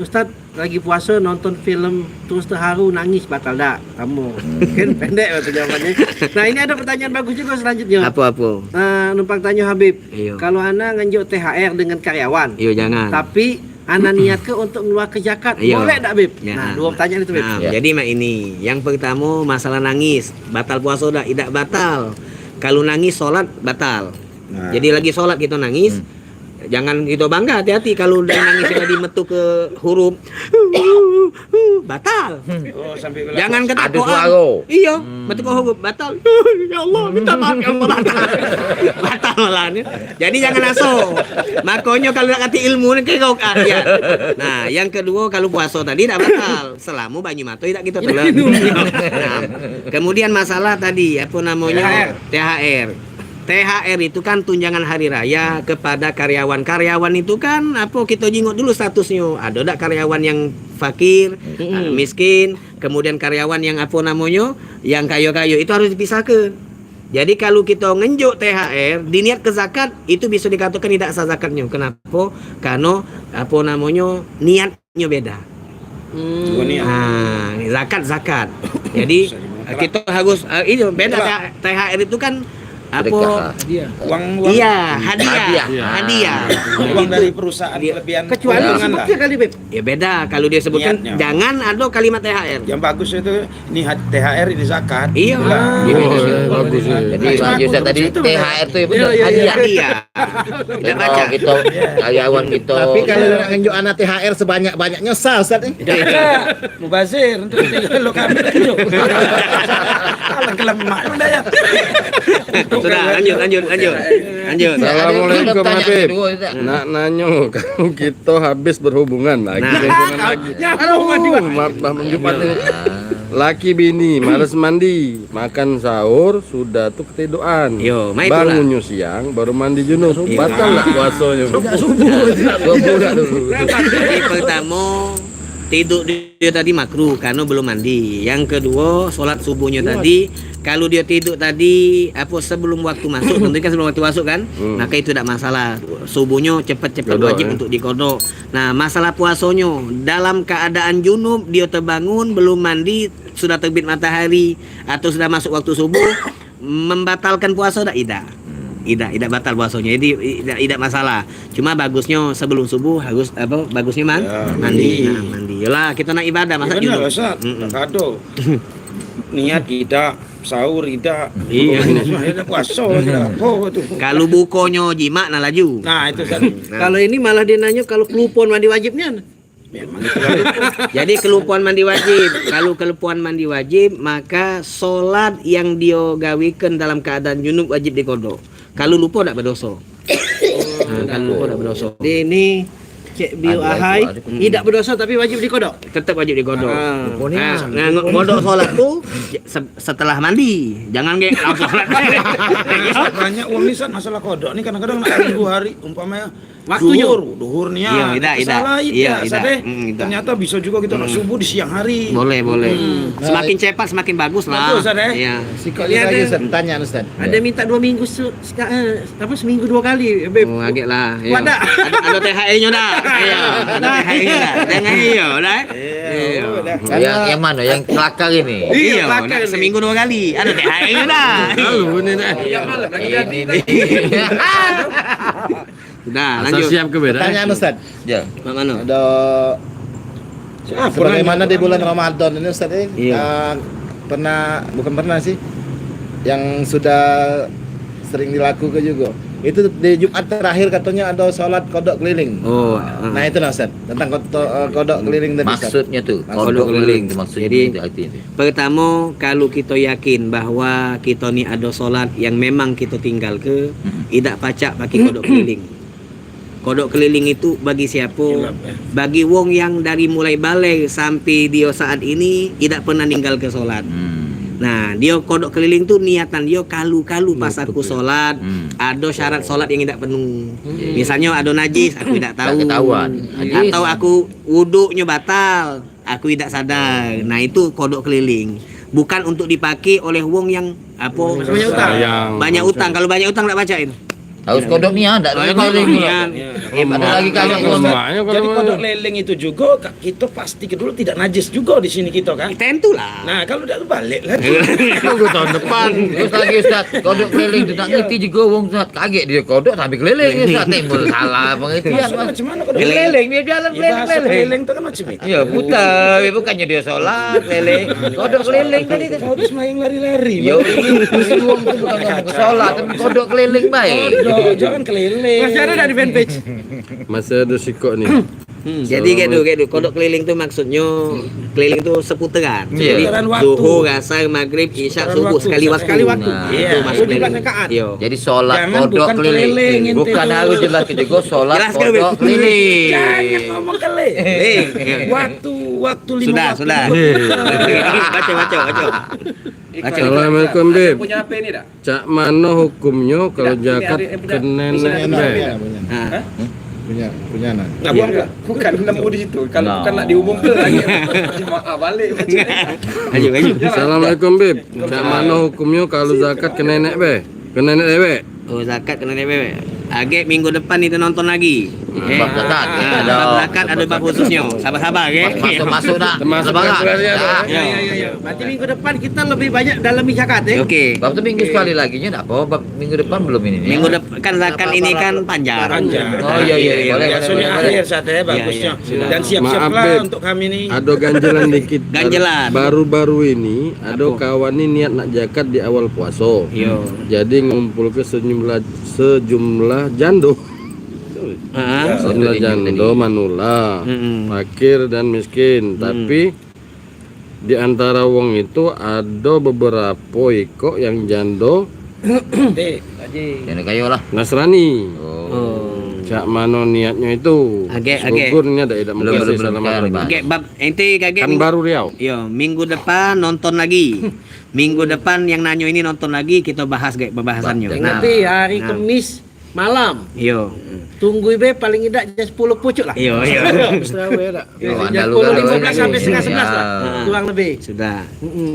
Ustadz lagi puasa nonton film terus terharu nangis batal dak kamu kan pendek waktu jawabannya. Nah ini ada pertanyaan bagus juga selanjutnya. Apa-apa? Numpang tanya Habib, Iya. kalau Ana nganjuk THR dengan karyawan, Yo jangan. tapi Ana niat ke untuk ngeluar ke zakat, Iya. boleh tak Bib? Ya. Nah dua pertanyaan itu Bib. Nah, Ya. jadi mak ini yang pertama masalah nangis batal puasa dah tidak batal. Kalau nangis sholat batal. Nah. Jadi lagi sholat kita nangis. Jangan kita bangga, hati-hati kalau udah nangis tadi metu ke huruf batal. oh sampai Jangan kata Ada suara. Iya, metu ke huruf batal. Ya Allah, minta maaf ya Allah batal. Batal malahnya. Jadi jangan aso. Makanya kalau nak kati ilmu ni kira ya. Nah, yang kedua kalau puasa tadi tak batal selama banyu mata tidak kita telan. Nah, kemudian masalah tadi apa namanya? THR. THR itu kan tunjangan hari raya kepada karyawan. Karyawan itu kan apa kita jenguk dulu statusnya. Ada tak karyawan yang fakir, miskin, kemudian karyawan yang apa namanya, yang kayo-kayo itu harus dipisahkan. Jadi kalau kita ngenjuk THR diniat ke zakat itu bisa dikatakan tidak sah zakatnya. Kenapa? Karena apa namanya niatnya beda. Nah, zakat. Jadi kita harus ini beda THR itu kan apa? uang Iya, hadiah. uang dari perusahaan kelebihan Kecuali keuangan lah. sebutnya kali Bib. Ya beda kalau dia sebutkan Niatnya. jangan ada kalimat THR. Yang bagus itu ini THR ini zakat. Iya. Bagus ya. Jadi Bang Yusuf tadi THR itu ya benar Iya, iya, hadiah. Hadiah. Tidak baca. Oh, gitu. Karyawan gitu. Tapi kalau nak nganjuk anak THR sebanyak-banyaknya sah Ustaz ni. Mubazir untuk lo kami itu. Kalau kelam mak udah ya. Sudah, lanjut. Assalamualaikum Tanya Habib. kedua, Ustaz. Nak nanya kalau kita habis berhubungan lagi. Nah. Berhubungan lagi. Maaf Jumat itu. Laki bini males mandi, makan sahur sudah tuh ketiduran. Yo, main itulah. Bangunnya siang baru mandi junub. Batal lah puasanya. Jadi pertama tidur dia tadi makruh karena belum mandi. Yang kedua sholat subuhnya tadi kalau dia tidur tadi apa sebelum waktu masuk tentu kan sebelum waktu masuk kan maka itu tidak masalah. Subuhnya cepat-cepat Kodok, wajib ya. untuk dikodok. Nah masalah puasanya dalam keadaan junub dia terbangun belum mandi sudah terbit matahari atau sudah masuk waktu subuh membatalkan puasa tidak? Tidak batal puasanya. Jadi tidak masalah. Cuma bagusnya sebelum subuh harus apa? Bagusnya mandi. Nah, mandi. Yalah, kita nak ibadah masa Benar junub. Ustaz. Kado. Niat tidak, sahur tidak. Iya. Akhirnya puasa tidak. Oh itu. Kalau bukonya jima nah laju. Nah itu tadi. Kalau ini malah dia nanya kalau kelupaan mandi wajibnya. Memang itu. Jadi kelupaan mandi wajib. Kalau kelupaan mandi wajib, maka solat yang dia gawikan dalam keadaan junub wajib dikodok. Kalau lupa tak berdosa. Kalau dah berdosa. Ini Cik Biu Ahai tidak berdosa tapi wajib dikodok. Tetap wajib dikodok. Ngodok solat tu setelah mandi. Jangan kayak langsung solat. Banyak uang Ustaz masalah kodok ni kadang-kadang nak 2 hari umpamanya Waktunya. duhur ni Iya, tidak. salah Iya, Ustaz tidak. ternyata bisa juga kita nak subuh di siang hari. Boleh. Semakin cepat semakin bagus lah. Betul, Ustaz, Iya. Sikit Ini lagi ada- Ustaz, tanya Ustaz. Ada minta 2 minggu seminggu 2 kali. Beb. Oh, agak lah. Kuat tak? Ada THR-nya dah. Iya, ada THR-nya dah. Jangan iya dah. Iya. Yang mana? Yang kelakar ini. Iya, kelakar nak ni. seminggu 2 kali. Ada THR-nya dah. Lalu ni dah. Ini nih. Dah, Asal lanjut. siap ke beda? Pertanyaan Ustaz. Ya. Mak mana? Ada sebagaimana di bulan Ramadan ini Ustaz Iya. bukan pernah sih, yang sudah sering dilakukan juga. Itu di Jumat terakhir katanya ada sholat kodok keliling. Oh, Nah itu lah Ustaz, tentang kodok keliling tadi Ustaz. Maksudnya tuh Maksud kodok keliling itu maksudnya Jadi- itu artinya. pertama kalau kita yakin bahwa kita ni ada solat yang memang kita tinggal ke, tidak pacak pakai kodok keliling. Kodok keliling itu bagi siapa? Bagi wong yang dari mulai balik sampai dia saat ini tidak pernah tinggal ke solat. Nah, dia kodok keliling tu niatan dia kalu-kalu pas aku solat, ada syarat solat yang tidak penuh. Misalnya ada najis, aku tidak tahu. Tak ketahuan. Najis. Atau aku wuduknya batal, aku tidak sadar. Nah, itu kodok keliling. Bukan untuk dipakai oleh wong yang apa? Banyak utang. Banyak utang. Kalau banyak utang tak baca itu. Harus kodok ni ada keliling ni. Ada lagi kali Lemaknya Jadi kalau kodok leleng itu juga kita pasti dulu tidak najis juga di sini kita kan. Tentulah. Nah kalau tidak balik lagi. tunggu tahun depan. Terus lagi Ustaz, kodok keliling tu tak ngerti juga wong Ustaz. Kaget dia kodok sampai keliling Ustaz. Timbul salah pengertian. Maksudnya macam mana kodok Keliling dia jalan Ya, bahasa keliling. keliling itu kan macam itu. Ya putar, bukannya dia sholat keliling. Kodok keliling tadi tu. Habis main lari-lari. Yo, ini wong tu bukan ngomong ke sholat, tapi kodok keliling baik. Kodok, jangan keliling. Masih ada dari fanpage. Masih ada sikok ni. Jadi gitu, kodok keliling tu maksudnya keliling tu seputaran. Iya. Jadi Seputaran waktu. zuhur, asar, maghrib, isya, Seputaran subuh waktu. sekali waktu. Sekali waktu. Nah, Iya. itu masuk 12 keliling. rakaat. Iya. Jadi sholat Jangan kodok bukan keliling. keliling, ente Bukan tu. harus jelas juga sholat Jelas ke, kodok Beb? keliling. Jangan ngomong keliling. Waktu 5 Sudah, waktu. sudah. Baca. Assalamualaikum Beb. Punya apa ni dah? Cak mana hukumnya kalau zakat ke nenek be? Nah, punya anak. Nggak buang ke? Bukan nemu di situ. Kalau bukan nak diumumkan lagi. Maaf balik. lanjut. Assalamualaikum Beb. Cak mana hukumnya kalau zakat ke nenek be? Ke nenek be? Oh, zakat kena DPP. Agak minggu depan itu nonton lagi. Bab zakat. Ada Bab zakat ada bab khususnya. Sabar-sabar ya. masuk dah. Termasuk Lebaran. yang Dah. Ya. Berarti minggu depan kita lebih banyak dalami zakat ya. Oke. Bab tu minggu sekali lagi nya tak apa. Bab minggu depan belum ini. nih. Minggu depan kan zakat ini kan panjang. Panjang. Oh iya boleh. Biasanya akhir saat ya bagusnya. Sudah. Dan siap-siap Maaf, lah Beb. untuk kami nih. Ada ganjelan dikit. Ganjelan. Baru-baru ini ada kawan ni niat nak zakat di awal puasa. Yo. Jadi ngumpul ke sejumlah jando. Ah. Sejumlah jando manula, fakir dan miskin. Tapi di antara wong itu ada beberapa iko yang jando Jangan kayo lah. Nasrani. Oh. Cak mano niatnya itu. Agak. Syukurnya tidak Belum, mengkasih belum, selamat belum. lagi. Oke, bab ente kaget Kan baru Riau. Yo, minggu depan nonton lagi. Minggu depan yang nanyo ini nonton lagi kita bahas kayak pembahasannya. Ingat hari Kamis malam. Yo. Tunggu be paling tidak jam 10 pucuk lah. Yo. Oh, anda Jam lupa 10.15 sampai setengah 11 lah. Ah. Kurang lebih. Sudah.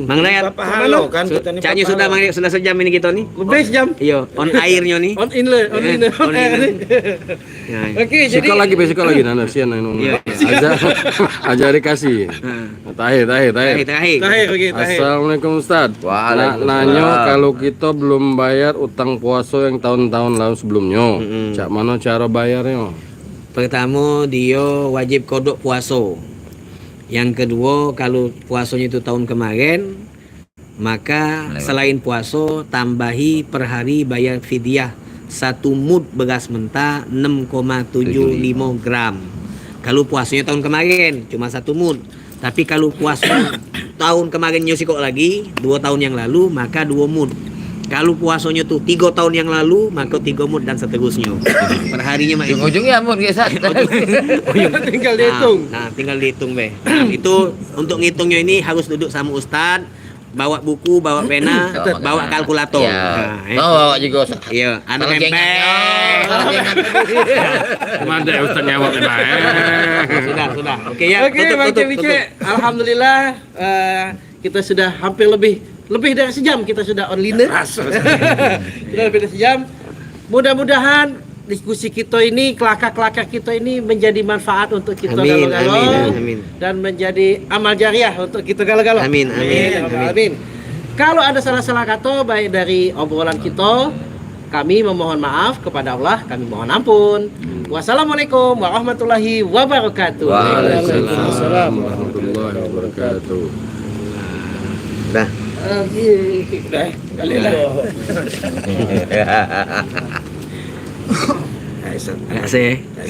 Mang Dayat. Bapak halo kan kita nih. Caknya Bapak sudah halo. sudah sejam ini kita nih. Lebih sejam. Iyo, on airnya nih. On in. On in. Ya. Oke, jadi Sikok lagi, besok lagi nana sian nanu. Iya. Ajari kasih. Tahir. Terakhir. oke, terakhir. Assalamualaikum Ustaz. Waalaikumsalam. Nanyo kalau kita belum bayar utang puasa yang tahun-tahun lalu sebelumnya, cak mana cara bayarnya? Pertama dia wajib kodok puasa. Yang kedua kalau puasanya itu tahun kemarin, maka selain puasa tambahi per hari bayar fidyah 1 mud beras mentah 6,75 gram. Kalau puasanya tahun kemarin cuma 1 mud. Tapi kalau puasa tahun kemarin nyusikok lagi 2 tahun yang lalu maka 2 mud. Kalau puasanya tuh 3 tahun yang lalu, maka 3 mud dan seterusnya. Perharinya mah itu. Ujung-ujungnya amun ke Ustaz. Tinggal dihitung. Nah, tinggal dihitung be. Nah, itu untuk ngitungnya ini harus duduk sama Ustadz, bawa buku, bawa pena, bawa kalkulator. Nah, Ya. Oh, juga Ustaz. iya, anak Kalau MP. Mana Ustaz jawab Sudah. Oke ya, Oke, Bang Cevice, alhamdulillah kita sudah hampir lebih dari sejam kita sudah online. Sudah lebih dari sejam. Mudah-mudahan diskusi kita ini, kelakar-kelakar kita ini menjadi manfaat untuk kita Amin, galau-galau amin. dan menjadi amal jariah untuk kita galau-galau. Amin. Amin. Kalau ada salah-salah kata baik dari obrolan kita, kami memohon maaf kepada Allah, kami mohon ampun. Wassalamualaikum warahmatullahi wabarakatuh. Waalaikumsalam warahmatullahi wabarakatuh. Dah. Dah, kali lah. Terima kasih.